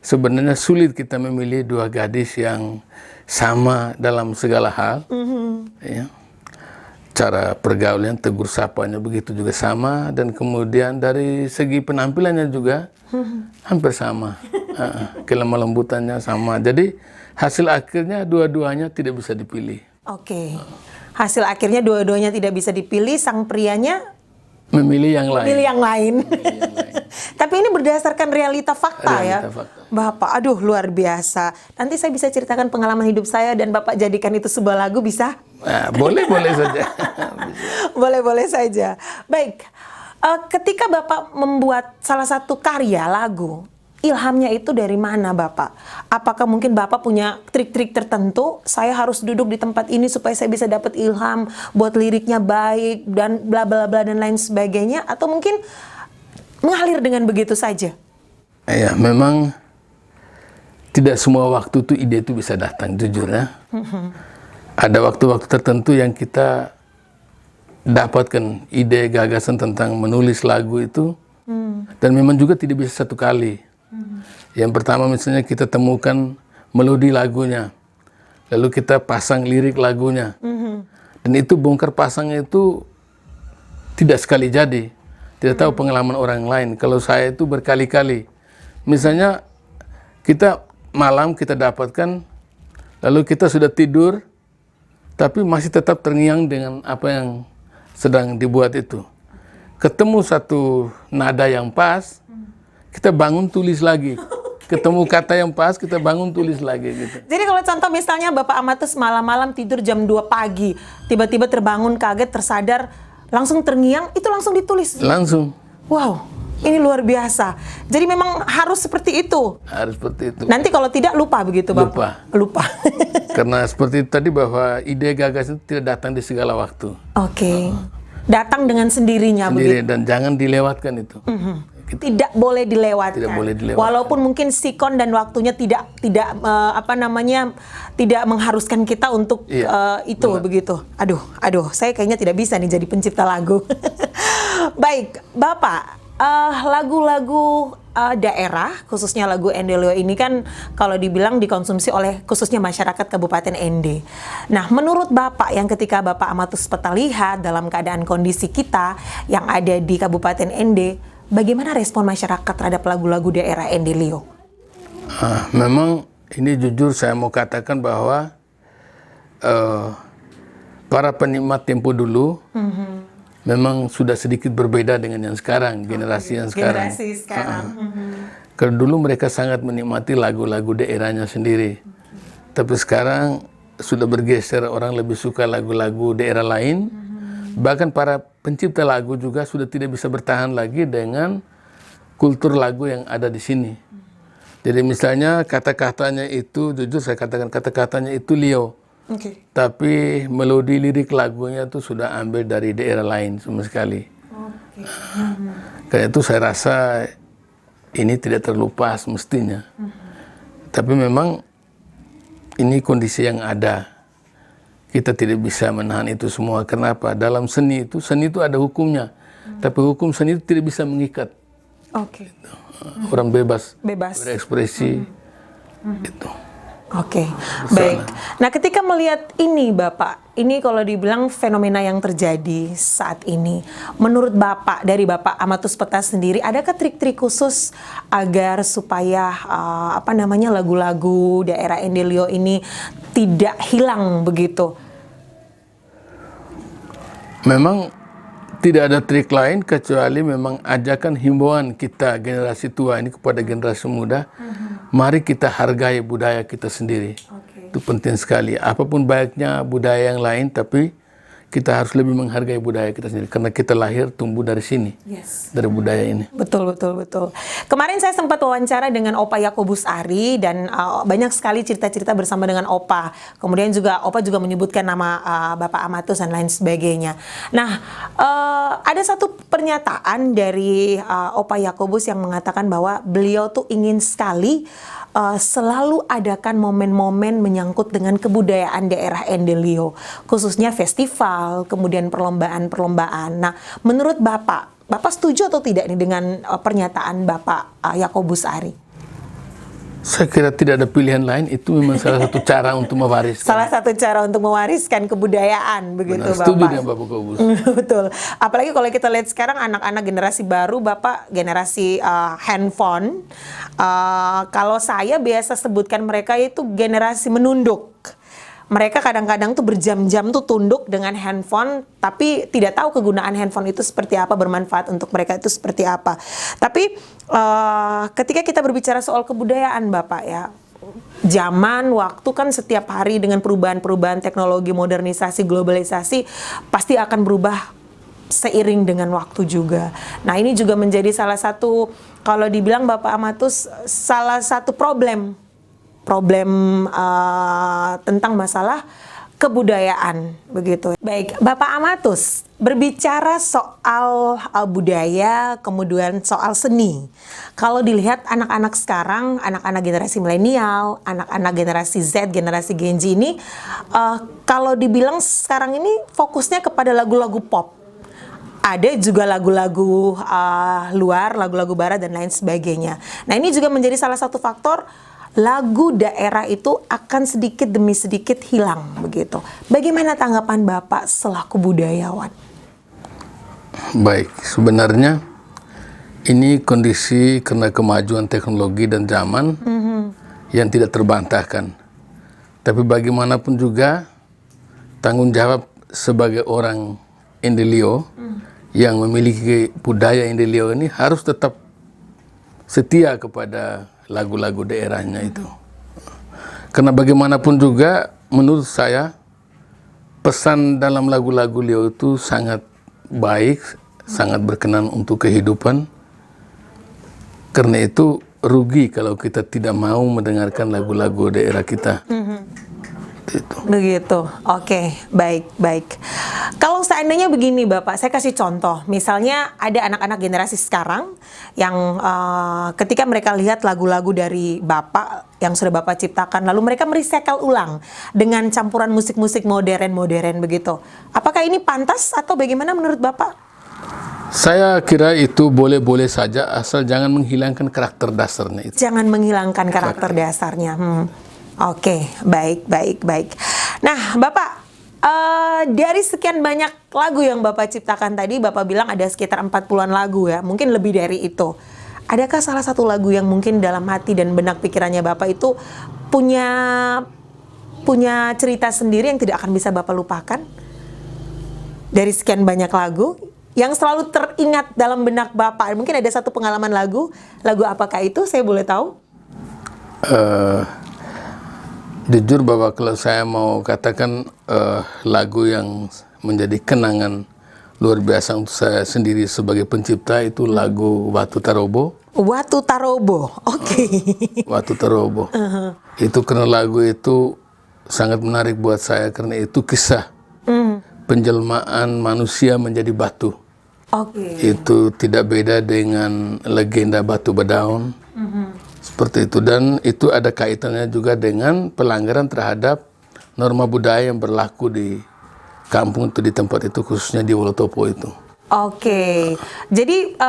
sebenarnya sulit kita memilih 2 gadis yang sama dalam segala hal. Ya. Cara pergaulan, tegur sapanya begitu juga sama, dan kemudian dari segi penampilannya juga hampir sama. Kelemah lembutannya sama. Jadi hasil akhirnya dua-duanya tidak bisa dipilih. Oke. Hasil akhirnya dua-duanya tidak bisa dipilih, sang prianya memilih yang lain. Memilih yang lain. Tapi ini berdasarkan realita fakta Fakta. Bapak, aduh luar biasa. Nanti saya bisa ceritakan pengalaman hidup saya dan Bapak jadikan itu sebuah lagu, bisa? Nah, boleh saja. Boleh saja. Baik, ketika Bapak membuat salah satu karya lagu, ilhamnya itu dari mana Bapak? Apakah mungkin Bapak punya trik-trik tertentu? Saya harus duduk di tempat ini supaya saya bisa dapat ilham, buat liriknya baik dan bla bla bla dan lain sebagainya, atau mungkin mengalir dengan begitu saja? Ya, memang tidak semua waktu itu ide itu bisa datang, jujur ya. Ada waktu-waktu tertentu yang kita dapatkan ide, gagasan tentang menulis lagu itu, dan memang juga tidak bisa satu kali. Yang pertama misalnya kita temukan melodi lagunya, lalu kita pasang lirik lagunya, Dan itu bongkar pasangnya itu tidak sekali jadi. Tidak tahu pengalaman orang lain. Kalau saya itu berkali-kali. Misalnya kita malam kita dapatkan, lalu kita sudah tidur, tapi masih tetap terngiang dengan apa yang sedang dibuat itu. Ketemu satu nada yang pas, kita bangun tulis lagi. Ketemu kata yang pas, kita bangun tulis lagi gitu. Jadi kalau contoh misalnya Bapak Amatus malam-malam tidur jam 2 pagi, tiba-tiba terbangun kaget, tersadar, langsung terngiang, itu langsung ditulis? Langsung. Wow, ini luar biasa. Jadi memang harus seperti itu? Harus seperti itu. Nanti kalau tidak lupa begitu Bapak? Lupa. Karena seperti itu tadi bahwa ide gagasan itu tidak datang di segala waktu. Oke. Datang dengan sendirinya Sendiri, begitu? dan jangan dilewatkan itu. Tidak boleh dilewatkan. Tidak boleh dilewatkan. Walaupun mungkin sikon dan waktunya tidak mengharuskan kita untuk itu benar. begitu. Aduh, saya kayaknya tidak bisa nih jadi pencipta lagu. Baik, Bapak, lagu-lagu daerah, khususnya lagu Ende Lio ini kan kalau dibilang dikonsumsi oleh khususnya masyarakat Kabupaten Ende. Nah, menurut Bapak yang ketika Bapak Amatus Peta lihat dalam keadaan kondisi kita yang ada di Kabupaten Ende, bagaimana respon masyarakat terhadap lagu-lagu daerah Ende Lio? Memang ini jujur saya mau katakan bahwa para penikmat tempo dulu memang sudah sedikit berbeda dengan yang sekarang, generasi yang sekarang. Generasi sekarang. Kalau dulu mereka sangat menikmati lagu-lagu daerahnya sendiri. Tapi sekarang sudah bergeser, orang lebih suka lagu-lagu daerah lain. Bahkan para pencipta lagu juga sudah tidak bisa bertahan lagi dengan kultur lagu yang ada di sini. Jadi misalnya kata-katanya itu, jujur saya katakan kata-katanya itu Lio. Okay. Tapi melodi lirik lagunya itu sudah ambil dari daerah lain sama sekali. Okay. Karena itu saya rasa ini tidak terlepas mestinya. Tapi memang ini kondisi yang ada. Kita tidak bisa menahan itu semua. Kenapa? Dalam seni itu ada hukumnya. Tapi hukum seni itu tidak bisa mengikat. Oke. Orang bebas berekspresi. Itu. Oke, baik. Nah, ketika melihat ini Bapak, ini kalau dibilang fenomena yang terjadi saat ini, menurut Bapak, dari Bapak Amatus Peta sendiri, adakah trik-trik khusus agar supaya lagu-lagu daerah Ende Lio ini tidak hilang begitu? Memang tidak ada trik lain kecuali memang ajakan himbauan kita generasi tua ini kepada generasi muda. Mari kita hargai budaya kita sendiri. Itu penting sekali. Apapun baiknya budaya yang lain, tapi kita harus lebih menghargai budaya kita sendiri. Karena kita lahir tumbuh dari sini, dari budaya ini. Betul. Kemarin saya sempat wawancara dengan Opa Yakobus Ari dan banyak sekali cerita-cerita bersama dengan Opa. Kemudian juga Opa juga menyebutkan nama Bapak Amatus dan lain sebagainya. Nah, ada satu pernyataan dari Opa Yakobus yang mengatakan bahwa beliau tuh ingin sekali selalu adakan momen-momen menyangkut dengan kebudayaan daerah Ende Lio, khususnya festival, kemudian perlombaan-perlombaan. Nah, menurut Bapak setuju atau tidak nih dengan pernyataan Bapak Yakobus Ari? Saya kira tidak ada pilihan lain, itu memang salah satu cara untuk mewariskan. Salah satu cara untuk mewariskan kebudayaan, begitu Bapak. Setuju dengan Bapak Yakobus. Betul. Apalagi kalau kita lihat sekarang anak-anak generasi baru, Bapak generasi handphone. Kalau saya biasa sebutkan mereka itu generasi menunduk. Mereka kadang-kadang tuh berjam-jam tuh tunduk dengan handphone, tapi tidak tahu kegunaan handphone itu seperti apa, bermanfaat untuk mereka itu seperti apa. Tapi ketika kita berbicara soal kebudayaan Bapak ya, zaman, waktu kan setiap hari dengan perubahan-perubahan teknologi, modernisasi, globalisasi pasti akan berubah seiring dengan waktu juga. Nah, ini juga menjadi salah satu, kalau dibilang Bapak Amatus, salah satu problem tentang masalah kebudayaan begitu. Baik, Bapak Amatus, berbicara soal budaya, kemudian soal seni. Kalau dilihat anak-anak sekarang, anak-anak generasi milenial, anak-anak generasi Z, generasi Gen Z ini, kalau dibilang sekarang ini fokusnya kepada lagu-lagu pop. Ada juga lagu-lagu luar, lagu-lagu barat dan lain sebagainya. Nah, ini juga menjadi salah satu faktor lagu daerah itu akan sedikit demi sedikit hilang begitu. Bagaimana tanggapan Bapak selaku budayawan? Baik, sebenarnya ini kondisi karena kemajuan teknologi dan zaman yang tidak terbantahkan. Tapi bagaimanapun juga tanggung jawab sebagai orang Indelio yang memiliki budaya Indelio ini harus tetap setia kepada lagu-lagu daerahnya itu. Karena bagaimanapun juga menurut saya pesan dalam lagu-lagu Lio itu sangat baik, sangat berkenan untuk kehidupan. Karena itu rugi kalau kita tidak mau mendengarkan lagu-lagu daerah kita. Itu. Begitu, oke, baik. Kalau seandainya begini Bapak, saya kasih contoh. Misalnya ada anak-anak generasi sekarang yang ketika mereka lihat lagu-lagu dari Bapak yang sudah Bapak ciptakan, lalu mereka merecycle ulang dengan campuran musik-musik modern begitu. Apakah ini pantas atau bagaimana menurut Bapak? Saya kira itu boleh-boleh saja asal jangan menghilangkan karakter dasarnya itu. Jangan menghilangkan karakter dasarnya. Oke, baik. Nah, Bapak, dari sekian banyak lagu yang Bapak ciptakan tadi, Bapak bilang ada sekitar 40-an lagu ya, mungkin lebih dari itu. Adakah salah satu lagu yang mungkin dalam hati dan benak pikirannya Bapak itu punya cerita sendiri yang tidak akan bisa Bapak lupakan? Dari sekian banyak lagu, yang selalu teringat dalam benak Bapak, mungkin ada satu pengalaman lagu apakah itu, saya boleh tahu? Jujur bahwa kalau saya mau katakan lagu yang menjadi kenangan luar biasa untuk saya sendiri sebagai pencipta itu lagu Watu Tarobo. Watu Tarobo, oke. Watu Tarobo. Itu karena lagu itu sangat menarik buat saya karena itu kisah penjelmaan manusia menjadi batu. Itu tidak beda dengan legenda Batu Bedaun. Seperti itu, dan itu ada kaitannya juga dengan pelanggaran terhadap norma budaya yang berlaku di kampung itu, di tempat itu, khususnya di Wolotopo itu. Oke. Jadi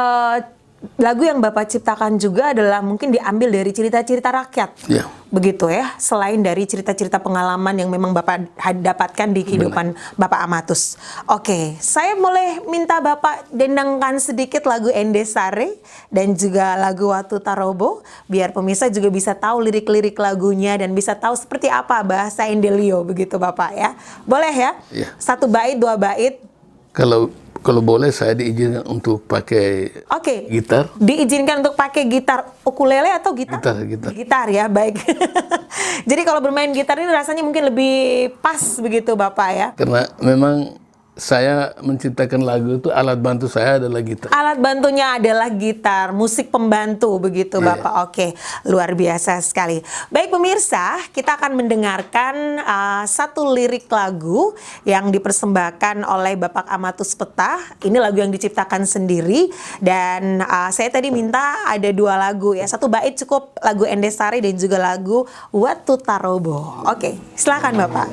lagu yang Bapak ciptakan juga adalah mungkin diambil dari cerita-cerita rakyat. Ya. Begitu ya, selain dari cerita-cerita pengalaman yang memang Bapak dapatkan di kehidupan Bapak Amatus. Oke, saya boleh minta Bapak dendangkan sedikit lagu Endesare dan juga lagu Watu Tarobo, biar pemirsa juga bisa tahu lirik-lirik lagunya dan bisa tahu seperti apa bahasa Indelio begitu Bapak ya. Boleh ya? Ya. 1 bait, 2 bait. Kalau boleh saya diizinkan untuk pakai gitar. Diizinkan untuk pakai gitar ukulele atau gitar? Gitar. Gitar ya, baik. Jadi kalau bermain gitar ini rasanya mungkin lebih pas begitu Bapak ya? Karena memang saya menciptakan lagu itu alat bantu saya adalah gitar. Alat bantunya adalah gitar, musik pembantu begitu Bapak. Oke, luar biasa sekali. Baik pemirsa, kita akan mendengarkan satu lirik lagu yang dipersembahkan oleh Bapak Amatus Petah. Ini lagu yang diciptakan sendiri dan saya tadi minta ada 2 lagu ya. 1 bait cukup, lagu Endesari dan juga lagu Watu Tarobo. Oke, silakan Bapak.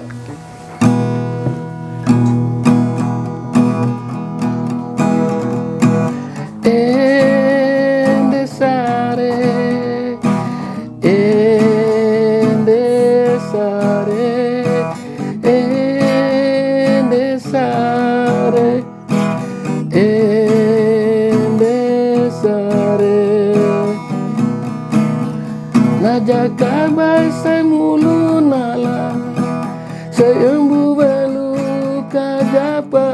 Najaka basai mulu nala sayembu belu kajapa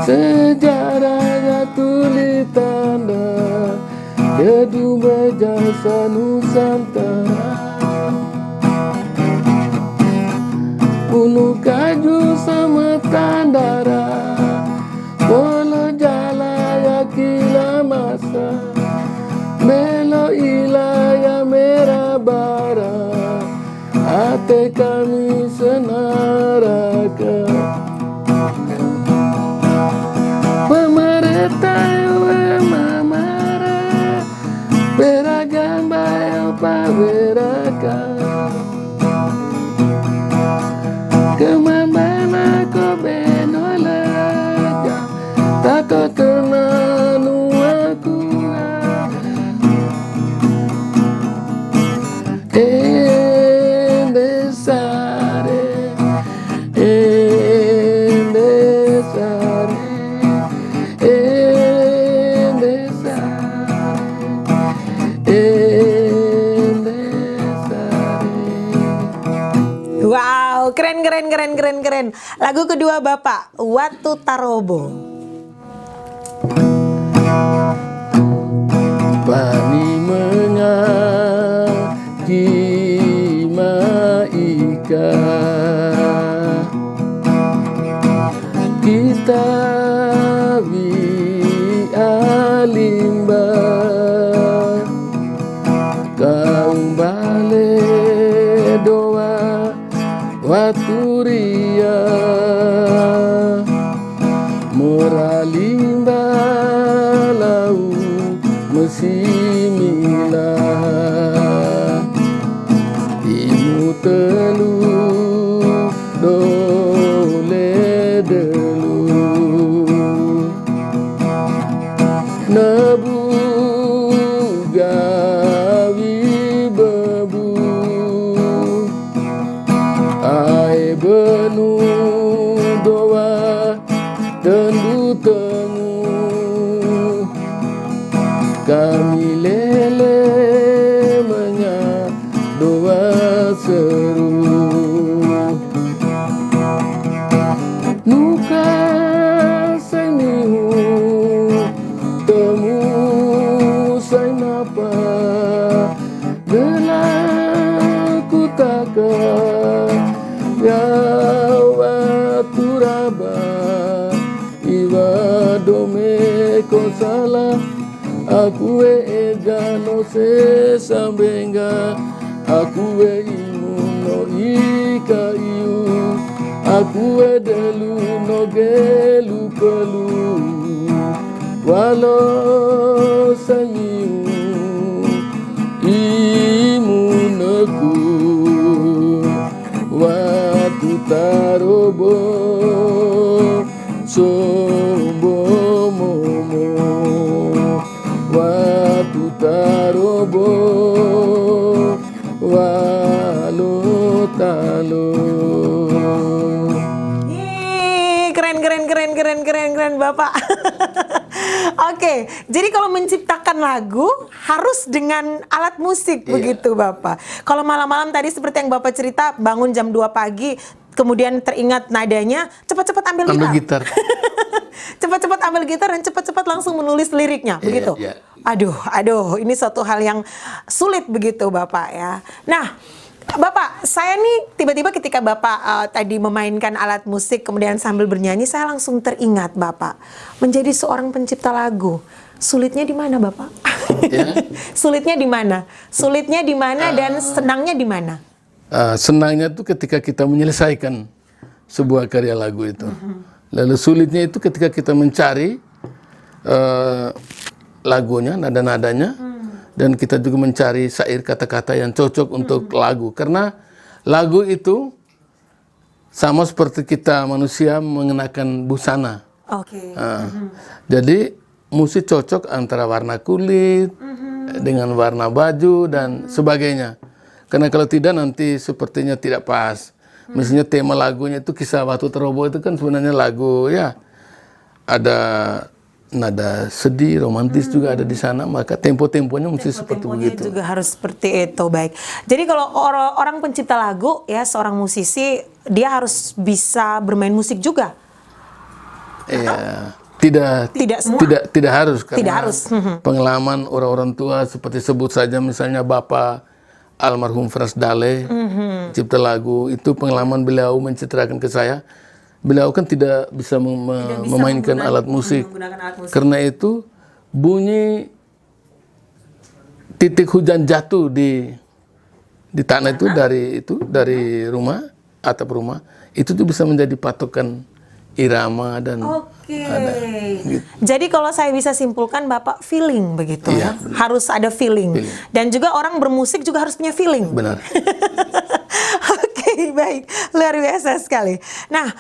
sejarahnya tuli tanda kedua jasa Nusantara ulu kaju sama tandara polo jala ya kila masa melo ilaya merah bara ate kami senaraka pemerintah mamara beragam bayo pawe keren. Lagu kedua Bapak, Watu Tarobo. Pani mengaki maika kita wi alimba kaum bale doa waturia moralimba lau mesimila imu telu dole delu nebu gawi bebu ai benu doa tendu temu kami lele menya doa seru nuka senihu temu say napa gelaku taka ya waturaba iwa dome ko salah aku ega no se sambenga aku imuno ika iu aku delu no gelu pelu walo sanyiu imunaku watu tarobo sombo momo watu tarobo walo talo. Keren Bapak. Oke, jadi kalau menciptakan lagu harus dengan alat musik begitu Bapak. Kalau malam-malam tadi seperti yang Bapak cerita bangun jam 2 pagi kemudian teringat nadanya, cepat-cepat ambil gitar. Cepat-cepat ambil gitar dan cepat-cepat langsung menulis liriknya, begitu. Aduh, ini suatu hal yang sulit begitu Bapak ya. Nah, Bapak, saya nih tiba-tiba ketika Bapak tadi memainkan alat musik kemudian sambil bernyanyi, saya langsung teringat Bapak menjadi seorang pencipta lagu. Sulitnya di mana Bapak? Sulitnya di mana? Sulitnya di mana dan senangnya di mana? Senangnya itu ketika kita menyelesaikan sebuah karya lagu itu. Lalu sulitnya itu ketika kita mencari lagunya, nada-nadanya, dan kita juga mencari syair kata-kata yang cocok untuk lagu. Karena lagu itu sama seperti kita manusia mengenakan busana. Jadi mesti cocok antara warna kulit dengan warna baju dan sebagainya. Karena kalau tidak nanti sepertinya tidak pas. Misalnya tema lagunya itu Kisah Watu Tarobo itu kan sebenarnya lagu ya ada nada sedih, romantis juga ada di sana, maka tempo-temponya mesti seperti begitu. Juga harus seperti itu, baik. Jadi kalau orang pencipta lagu ya, seorang musisi, dia harus bisa bermain musik juga. Iya, tidak harus karena pengalaman orang-orang tua seperti sebut saja misalnya Bapak almarhum Fras Dale, cipta lagu itu pengalaman beliau menceritakan ke saya. Beliau kan tidak bisa memainkan alat musik. Karena itu bunyi titik hujan jatuh di tanah itu dari rumah, atap rumah itu tuh bisa menjadi patokan irama dan ada. Gitu. Jadi kalau saya bisa simpulkan Bapak feeling begitu ya. Harus ada feeling. Dan juga orang bermusik juga harus punya feeling. Benar. Oke, baik. Luar biasa sekali. Nah,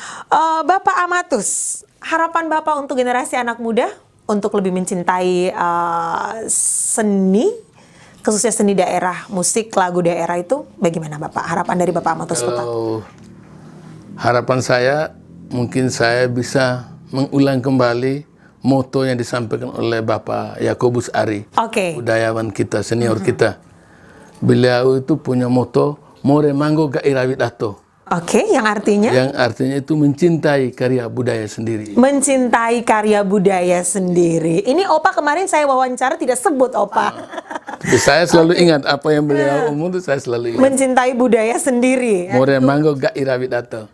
Bapak Amatus, harapan Bapak untuk generasi anak muda untuk lebih mencintai seni, khususnya seni daerah, musik, lagu daerah itu bagaimana Bapak? Harapan dari Bapak Amatus Putra? Harapan saya mungkin saya bisa mengulang kembali moto yang disampaikan oleh Bapak Yakobus Ari, budayawan kita, senior kita. Beliau itu punya moto, more manggo ga irawit ato. Oke, yang artinya? Yang artinya itu mencintai karya budaya sendiri. Mencintai karya budaya sendiri. Ini Opa kemarin saya wawancara tidak sebut Opa. Tapi saya selalu ingat apa yang beliau omong itu, saya selalu ingat. Mencintai budaya sendiri. More manggo gak irawi dato.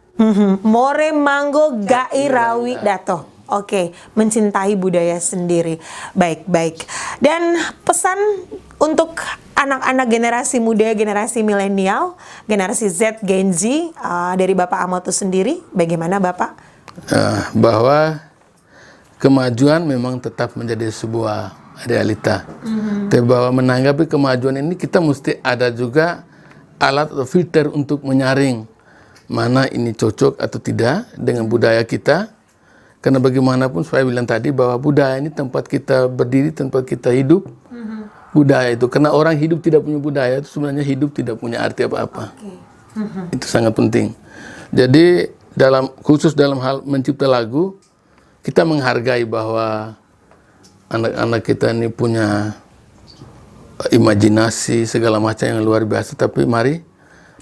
More manggo gairawi dato. Oke, mencintai budaya sendiri. Baik. Dan pesan untuk anak-anak generasi muda, generasi milenial, generasi Z, Gen Z, dari Bapak Amatus sendiri, bagaimana Bapak? Bahwa kemajuan memang tetap menjadi sebuah realita. Tapi bahwa menanggapi kemajuan ini kita mesti ada juga alat atau filter untuk menyaring mana ini cocok atau tidak dengan budaya kita. Karena bagaimanapun saya bilang tadi bahwa budaya ini tempat kita berdiri, tempat kita hidup. Budaya itu, karena orang hidup tidak punya budaya itu sebenarnya hidup tidak punya arti apa-apa. Itu sangat penting. Jadi khusus dalam hal mencipta lagu, kita menghargai bahwa anak-anak kita ini punya imajinasi segala macam yang luar biasa. Tapi mari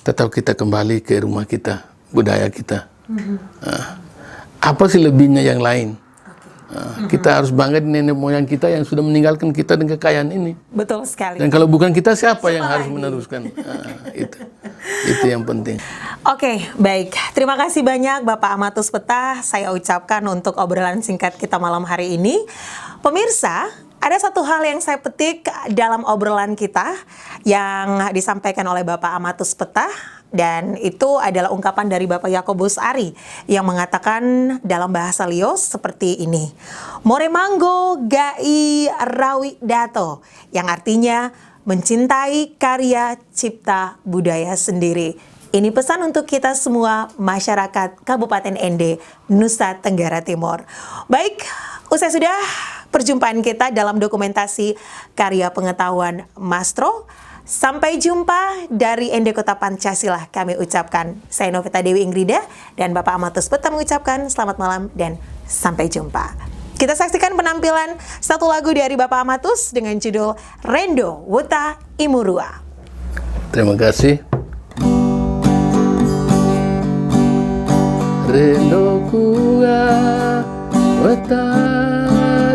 tetap kita kembali ke rumah kita, budaya kita. Apa sih lebihnya yang lain? Kita harus bangga di nenek moyang kita yang sudah meninggalkan kita dengan kekayaan ini. Betul sekali. Dan kalau bukan kita, siapa yang harus meneruskan? Itu yang penting. Oke, baik. Terima kasih banyak Bapak Amatus Petah. Saya ucapkan untuk obrolan singkat kita malam hari ini. Pemirsa, ada satu hal yang saya petik dalam obrolan kita yang disampaikan oleh Bapak Amatus Petah. Dan itu adalah ungkapan dari Bapak Yakobus Ari yang mengatakan dalam bahasa Lios seperti ini. More manggo gai rawi dato, yang artinya mencintai karya cipta budaya sendiri. Ini pesan untuk kita semua masyarakat Kabupaten Ende, Nusa Tenggara Timur. Baik, usai sudah perjumpaan kita dalam dokumentasi karya pengetahuan Mastro. Sampai jumpa dari Ende Kota Pancasila kami ucapkan. Saya Novita Dewi Ingrida dan Bapak Amatus Petah mengucapkan selamat malam dan sampai jumpa. Kita saksikan penampilan satu lagu dari Bapak Amatus dengan judul Rendo Wuta Imurua. Terima kasih. Rendo kua wuta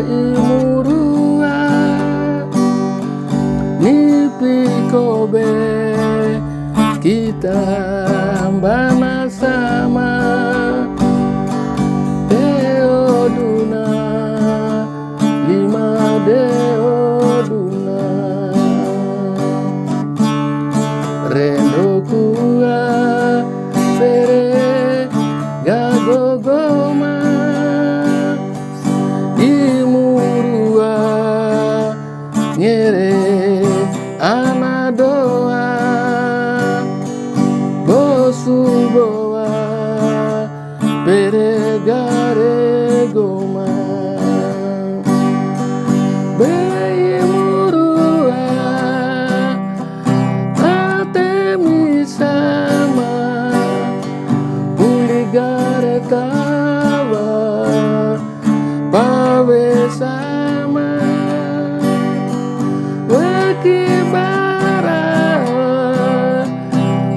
imurua nipi kobe kita bana sama deoduna lima deoduna rendo kua sere gagogoma imurua nyere anadoa bosuboa peregare goma beimurua atemi sama uligare tawa pawe sama Wakibara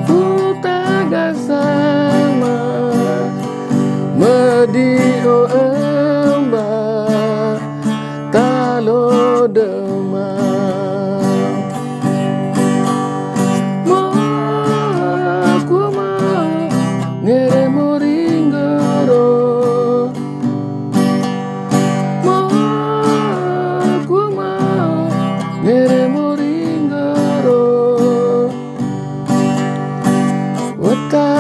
Futaga sama Medio emba Talo dema Kuma Ngere moringgoro Kuma Ngere moringgoro Wata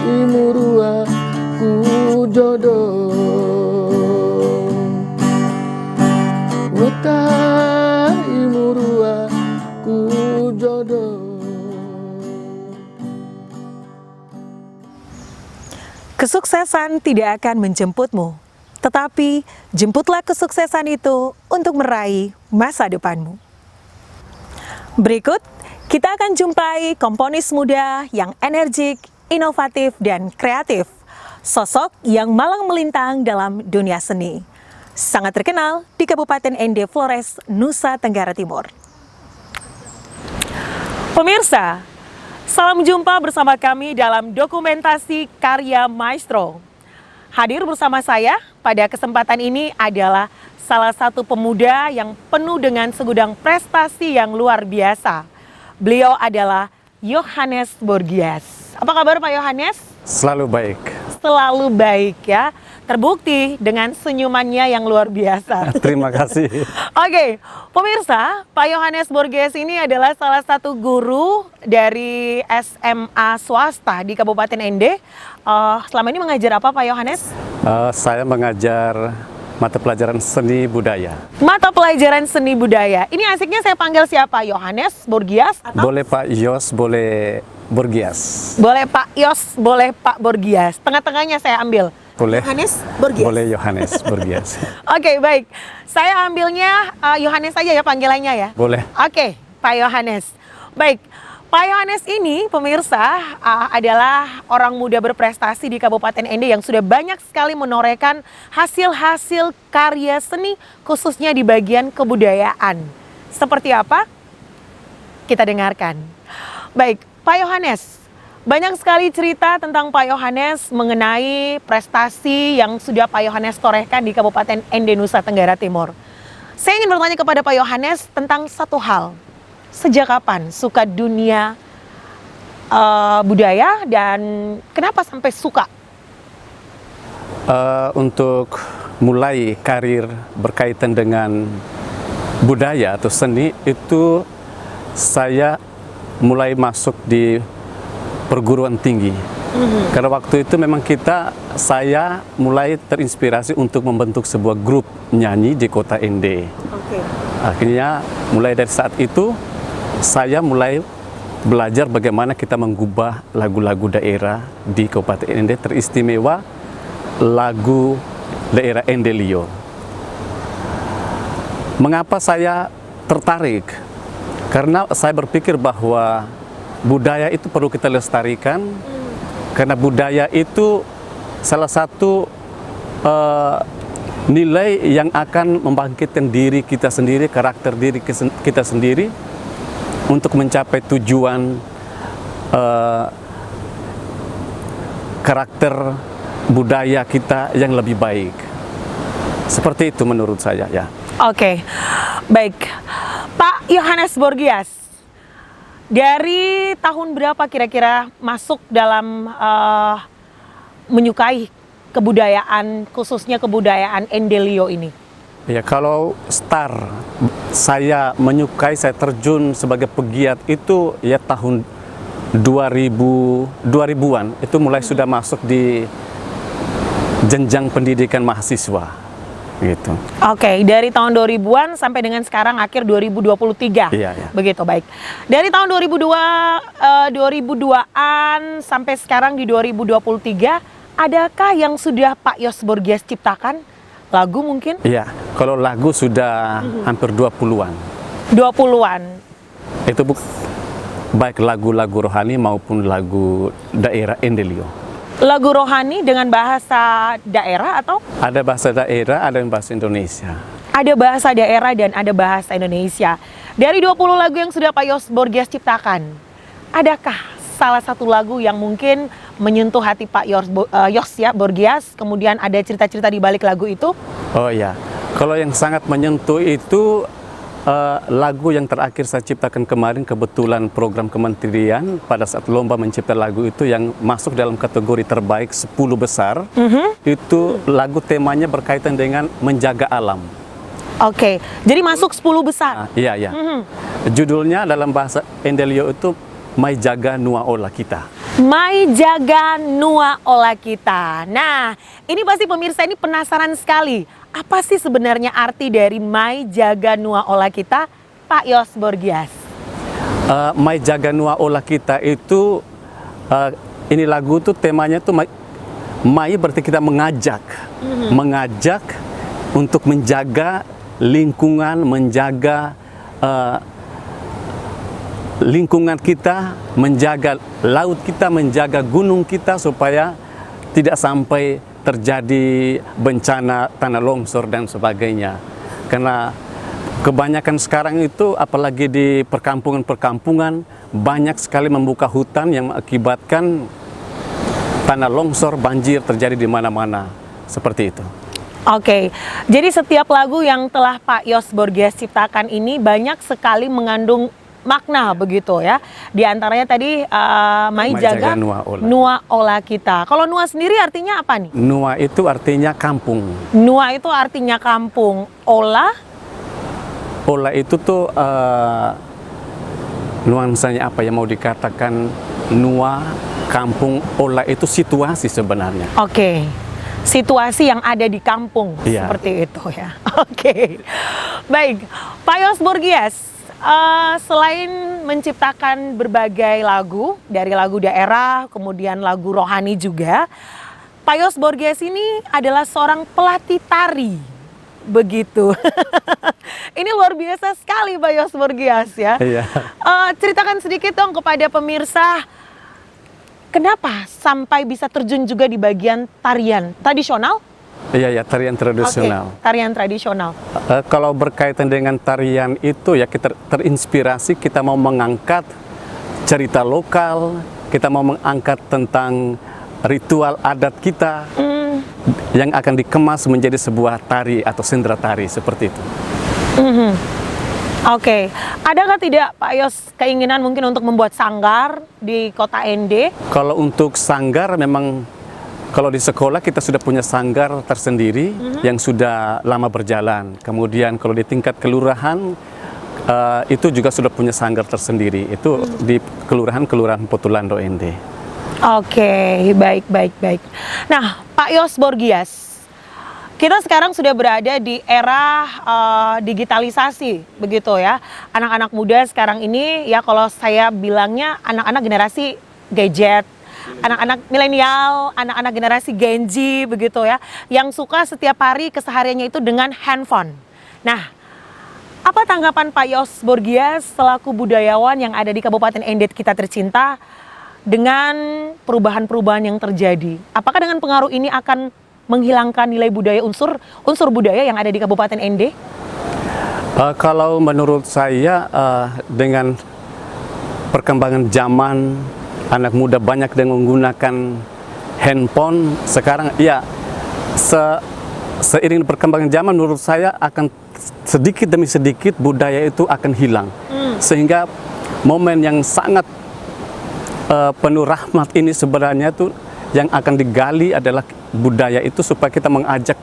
imurua ku jodo Wata imurua ku jodo. Kesuksesan tidak akan menjemputmu, tetapi jemputlah kesuksesan itu untuk meraih masa depanmu. Berikut, kita akan jumpai komponis muda yang energik, inovatif, dan kreatif. Sosok yang malang melintang dalam dunia seni. Sangat terkenal di Kabupaten Ende Flores, Nusa Tenggara Timur. Pemirsa, Salam jumpa bersama kami dalam dokumentasi karya Maestro. Hadir bersama saya pada kesempatan ini adalah salah satu pemuda yang penuh dengan segudang prestasi yang luar biasa. Beliau adalah Yohanes Borgias. Apa kabar Pak Yohanes? Selalu baik. Selalu baik ya. Terbukti dengan senyumannya yang luar biasa. Terima kasih. Oke, pemirsa, Pak Yohanes Borgias ini adalah salah satu guru dari SMA swasta di Kabupaten Ende. Selama ini mengajar apa Pak Yohanes? Saya mengajar mata pelajaran seni budaya. Mata pelajaran seni budaya. Ini asiknya saya panggil siapa? Yohanes Borgias? Atau? Boleh Pak Yos, boleh Borgias. Boleh Pak Yos, boleh Pak Borgias. Tengah-tengahnya saya ambil. Boleh. Yohanes Borgias. Boleh Yohanes Borgias. Oke, baik. Saya ambilnya Yohanes saja ya panggilannya ya. Boleh. Oke, Pak Yohanes. Baik, Pak Yohanes ini pemirsa adalah orang muda berprestasi di Kabupaten Ende yang sudah banyak sekali menorehkan hasil-hasil karya seni khususnya di bagian kebudayaan. Seperti apa? Kita dengarkan. Baik, Pak Yohanes. Banyak sekali cerita tentang Pak Yohanes mengenai prestasi yang sudah Pak Yohanes torehkan di Kabupaten Ende, Nusa Tenggara Timur. Saya ingin bertanya kepada Pak Yohanes tentang satu hal. Sejak kapan suka dunia budaya dan kenapa sampai suka? Untuk mulai karir berkaitan dengan budaya atau seni itu saya mulai masuk di perguruan tinggi. Karena waktu itu memang saya mulai terinspirasi untuk membentuk sebuah grup nyanyi di kota Ende. Akhirnya mulai dari saat itu saya mulai belajar bagaimana kita mengubah lagu-lagu daerah di Kabupaten Ende, teristimewa lagu daerah Endelio. Mengapa saya tertarik? Karena saya berpikir bahwa budaya itu perlu kita lestarikan, karena budaya itu salah satu nilai yang akan membangkitkan diri kita sendiri, karakter diri kita sendiri untuk mencapai tujuan karakter budaya kita yang lebih baik. Seperti itu menurut saya ya. Oke, baik. Pak Yohanes Borgias. Dari tahun berapa kira-kira masuk dalam menyukai kebudayaan, khususnya kebudayaan Endelio ini? Ya, kalau saya menyukai, saya terjun sebagai pegiat itu ya tahun 2000-an. Itu mulai sudah masuk di jenjang pendidikan mahasiswa. Gitu. Oke, dari tahun 2000-an sampai dengan sekarang akhir 2023. Iya, iya. Begitu, baik. Dari tahun 2002-an sampai sekarang di 2023, adakah yang sudah Pak Yos Borgias ciptakan? Lagu mungkin? Iya, kalau lagu sudah hampir 20-an. 20-an. Itu baik lagu-lagu rohani maupun lagu daerah Endelio. Lagu rohani dengan bahasa daerah atau? Ada bahasa daerah, ada yang bahasa Indonesia. Ada bahasa daerah dan ada bahasa Indonesia. Dari 20 lagu yang sudah Pak Yos Borgias ciptakan, adakah salah satu lagu yang mungkin menyentuh hati Pak Yos Borgias, kemudian ada cerita-cerita di balik lagu itu? Oh ya, kalau yang sangat menyentuh itu lagu yang terakhir saya ciptakan kemarin, kebetulan program kementerian pada saat lomba mencipta lagu itu yang masuk dalam kategori terbaik 10 besar. Itu lagu temanya berkaitan dengan menjaga alam. Oke, jadi masuk 10 besar. Iya, iya. Judulnya dalam bahasa Endelio itu Mai Jaga Nua Ola Kita. Mai Jaga Nua Ola Kita. Nah, ini pasti pemirsa ini penasaran sekali. Apa sih sebenarnya arti dari Mai Jaga Nua Ola Kita, Pak Yos Borgias? Mai Jaga Nua Ola Kita itu, ini lagu tuh temanya tuh Mai berarti kita mengajak, mengajak untuk menjaga lingkungan, menjaga lingkungan kita, menjaga laut kita, menjaga gunung kita supaya tidak sampai terjadi bencana tanah longsor dan sebagainya. Karena kebanyakan sekarang itu apalagi di perkampungan-perkampungan banyak sekali membuka hutan yang mengakibatkan tanah longsor, banjir terjadi di mana-mana. Seperti itu. Oke, jadi setiap lagu yang telah Pak Yos Borgias ciptakan ini banyak sekali mengandung makna begitu ya. Di antaranya tadi Mai Jaga Nua Ola Kita. Kalau Nua sendiri artinya apa nih? Nua itu artinya kampung. Nua itu artinya kampung. Ola itu tuh nuansanya apa ya, mau dikatakan Nua, kampung. Ola itu situasi sebenarnya. Oke. Situasi yang ada di kampung, iya, seperti itu ya. Oke. Baik, Pak Yos Borgias, selain menciptakan berbagai lagu, dari lagu daerah, kemudian lagu rohani juga, Pak Yos Borgias ini adalah seorang pelatih tari. Begitu. Ini luar biasa sekali Pak Yos Borgias ya. Iya. Ceritakan sedikit dong kepada pemirsa, kenapa sampai bisa terjun juga di bagian tarian tradisional? Iya, tarian tradisional. Oke, tarian tradisional. Kalau berkaitan dengan tarian itu ya, kita terinspirasi, kita mau mengangkat cerita lokal, kita mau mengangkat tentang ritual adat kita yang akan dikemas menjadi sebuah tari atau sendera tari seperti itu. Oke, adakah tidak Pak Yos keinginan mungkin untuk membuat sanggar di kota ND? Kalau untuk sanggar memang, kalau di sekolah kita sudah punya sanggar tersendiri yang sudah lama berjalan. Kemudian kalau di tingkat kelurahan itu juga sudah punya sanggar tersendiri. Itu di kelurahan Potulando ND. Oke, baik. Nah, Pak Yos Borgias, kita sekarang sudah berada di era digitalisasi, begitu ya. Anak-anak muda sekarang ini, ya kalau saya bilangnya anak-anak generasi gadget, anak-anak milenial, anak-anak generasi Gen Z, begitu ya, yang suka setiap hari kesehariannya itu dengan handphone. Nah, apa tanggapan Pak Yos Borgias selaku budayawan yang ada di Kabupaten ND kita tercinta dengan perubahan-perubahan yang terjadi? Apakah dengan pengaruh ini akan menghilangkan nilai budaya, unsur budaya yang ada di Kabupaten ND? Kalau menurut saya dengan perkembangan zaman, anak muda banyak yang menggunakan handphone sekarang, ya seiring perkembangan zaman menurut saya akan sedikit demi sedikit budaya itu akan hilang. Sehingga momen yang sangat penuh rahmat ini sebenarnya tuh yang akan digali adalah budaya itu, supaya kita mengajak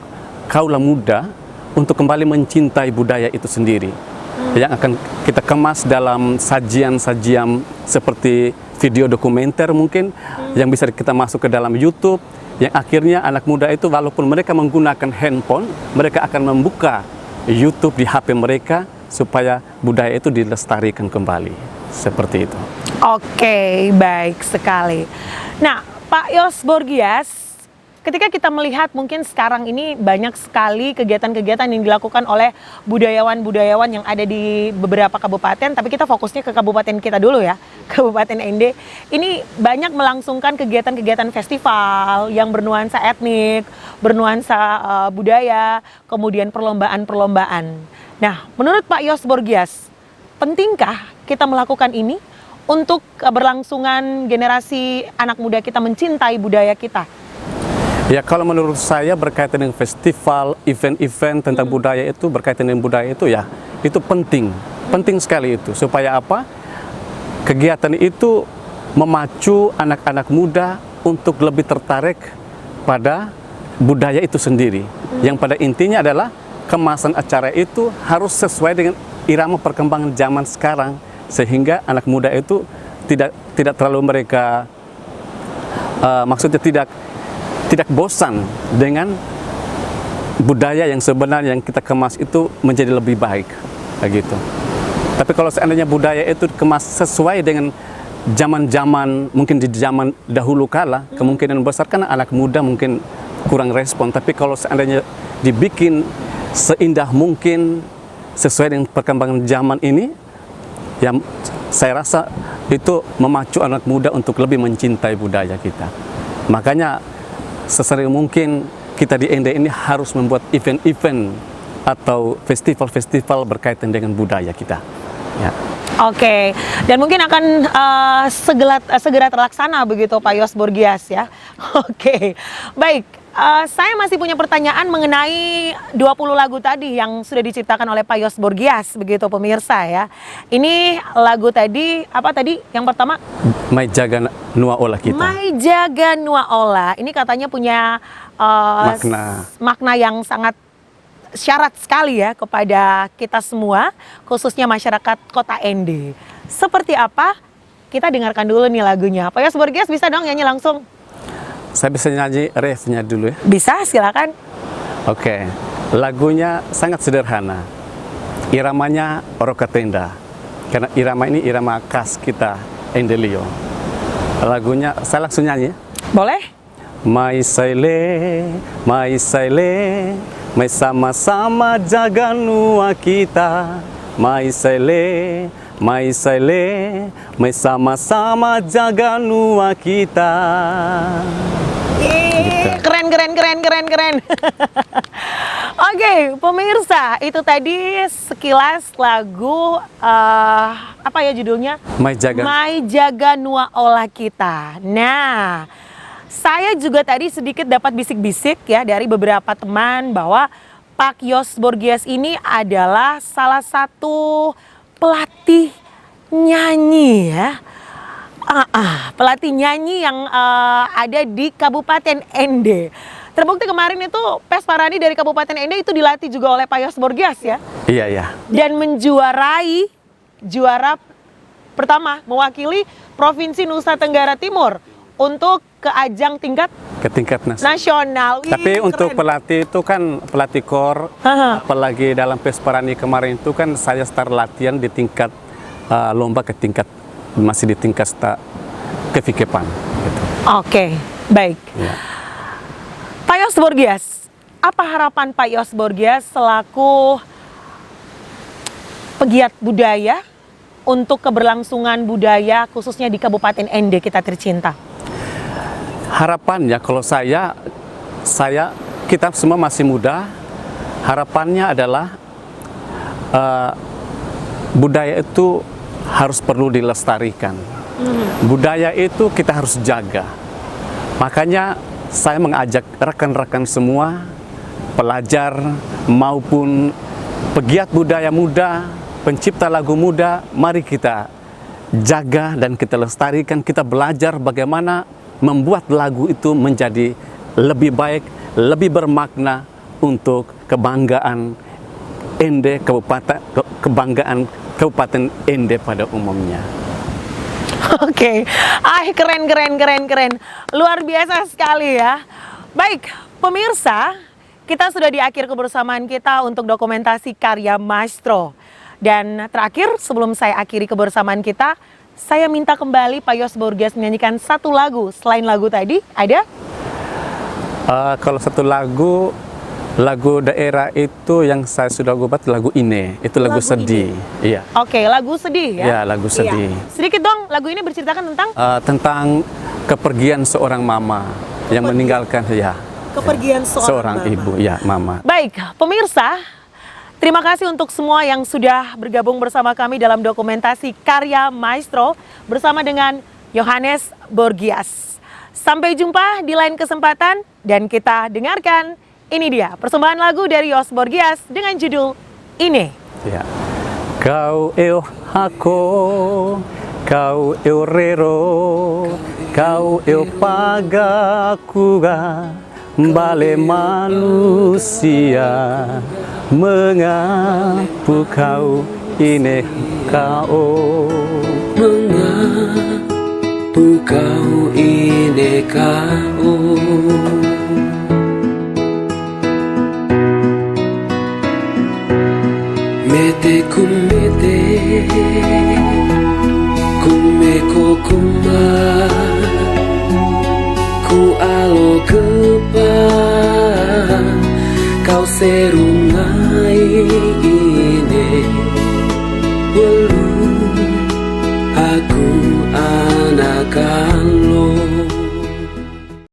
kaula muda untuk kembali mencintai budaya itu sendiri. Yang akan kita kemas dalam sajian-sajian seperti video dokumenter mungkin, yang bisa kita masuk ke dalam YouTube, yang akhirnya anak muda itu walaupun mereka menggunakan handphone, mereka akan membuka YouTube di HP mereka supaya budaya itu dilestarikan kembali. Seperti itu. Oke, baik sekali. Nah, Pak Yos Borgias, ketika kita melihat mungkin sekarang ini banyak sekali kegiatan-kegiatan yang dilakukan oleh budayawan-budayawan yang ada di beberapa kabupaten, tapi kita fokusnya ke kabupaten kita dulu ya, Kabupaten ND. Ini banyak melangsungkan kegiatan-kegiatan festival yang bernuansa etnik, bernuansa budaya, kemudian perlombaan-perlombaan. Nah, menurut Pak Yos Borgias, pentingkah kita melakukan ini untuk keberlangsungan generasi anak muda kita mencintai budaya kita? Ya, kalau menurut saya berkaitan dengan festival, event-event tentang budaya itu, berkaitan dengan budaya itu ya, itu penting sekali itu. Supaya apa? Kegiatan itu memacu anak-anak muda untuk lebih tertarik pada budaya itu sendiri. Yang pada intinya adalah kemasan acara itu harus sesuai dengan irama perkembangan zaman sekarang, sehingga anak muda itu tidak terlalu mereka maksudnya tidak bosan dengan budaya yang sebenarnya yang kita kemas itu menjadi lebih baik, begitu. Tapi kalau seandainya budaya itu kemas sesuai dengan zaman-zaman, mungkin di zaman dahulu kala, kemungkinan besar kan anak muda mungkin kurang respon. Tapi kalau seandainya dibikin seindah mungkin sesuai dengan perkembangan zaman ini, yang saya rasa itu memacu anak muda untuk lebih mencintai budaya kita. Makanya sesering mungkin kita di ND ini harus membuat event-event atau festival-festival berkaitan dengan budaya kita. Ya. Oke, dan mungkin akan segera terlaksana begitu Pak Yos Borgias ya. Oke, baik. Saya masih punya pertanyaan mengenai 20 lagu tadi yang sudah diciptakan oleh Pak Yos Borgias begitu pemirsa ya. Ini lagu tadi apa tadi? Yang pertama? Mai jaga nua ola kita. Mai jaga nua ola. Ini katanya punya makna yang sangat syarat sekali ya kepada kita semua, khususnya masyarakat Kota Ende. Seperti apa? Kita dengarkan dulu nih lagunya. Pak Yos Borgias bisa dong nyanyi langsung? Saya bisa nyanyi refnya dulu ya? Bisa, silakan. Oke, lagunya sangat sederhana. Iramanya Orokatenda. Karena irama ini irama khas kita, Endelio. Lagunya, saya langsung nyanyi. Boleh? Mai saile, mai sama-sama jaga nua kita. Mai saile, mai sama-sama jaga nua kita. Keren. Oke, pemirsa, itu tadi sekilas lagu apa ya judulnya? Mai jaga nua ola kita. Nah, saya juga tadi sedikit dapat bisik-bisik ya dari beberapa teman bahwa Pak Yos Borgias ini adalah salah satu pelatih nyanyi ya. Pelatih nyanyi yang ada di Kabupaten Ende. Terbukti kemarin itu Pes Parani dari Kabupaten Ende itu dilatih juga oleh Pak Yos Borgias ya. Iya. Dan menjuarai juara pertama mewakili Provinsi Nusa Tenggara Timur untuk ke ajang tingkat nasional. Wih, tapi keren. Untuk pelatih itu kan pelatih kor, apalagi dalam Pes Parani kemarin itu kan saya start latihan di tingkat lomba ke tingkat masih di tingkat kevikepan. Gitu. Oke, baik. Ya. Pak Yos Borgias, apa harapan Pak Yos Borgias selaku pegiat budaya untuk keberlangsungan budaya khususnya di Kabupaten Ende kita tercinta? Harapannya kalau kita semua masih muda, harapannya adalah budaya itu harus perlu dilestarikan. Budaya itu kita harus jaga. Makanya saya mengajak rekan-rekan semua, pelajar maupun pegiat budaya muda, pencipta lagu muda, mari kita jaga dan kita lestarikan, kita belajar bagaimana membuat lagu itu menjadi lebih baik, lebih bermakna untuk kebanggaan Ende, kebanggaan Kabupaten Ende pada umumnya. Oke, keren. Luar biasa sekali ya. Baik, pemirsa, kita sudah di akhir kebersamaan kita untuk dokumentasi karya Maestro. Dan terakhir, sebelum saya akhiri kebersamaan kita, saya minta kembali Pak Yos Borgias menyanyikan satu lagu. Selain lagu tadi, ada? Kalau satu lagu daerah itu yang saya sudah buat lagu ini, itu lagu sedih. Iya. Oke, lagu sedih ya? Iya, lagu sedih. Iya. Sedikit dong, lagu ini berceritakan tentang? Tentang kepergian seorang mama yang meninggalkan ya. Kepergian seorang mama. Ibu, ya mama. Baik, pemirsa, terima kasih untuk semua yang sudah bergabung bersama kami dalam dokumentasi karya Maestro bersama dengan Yohanes Borgias. Sampai jumpa di lain kesempatan dan kita dengarkan. Ini dia persembahan lagu dari Yos Borgias dengan judul Ini. Ya. Kau eu hako, kau eu rero, kau eu pagakuga, bale manusia, mengapu kau ini kau. Mengapu kau ini kau. Mete kumete, kumeko kuma, ku alo kepa, kau serungai ini, welu aku anak lo.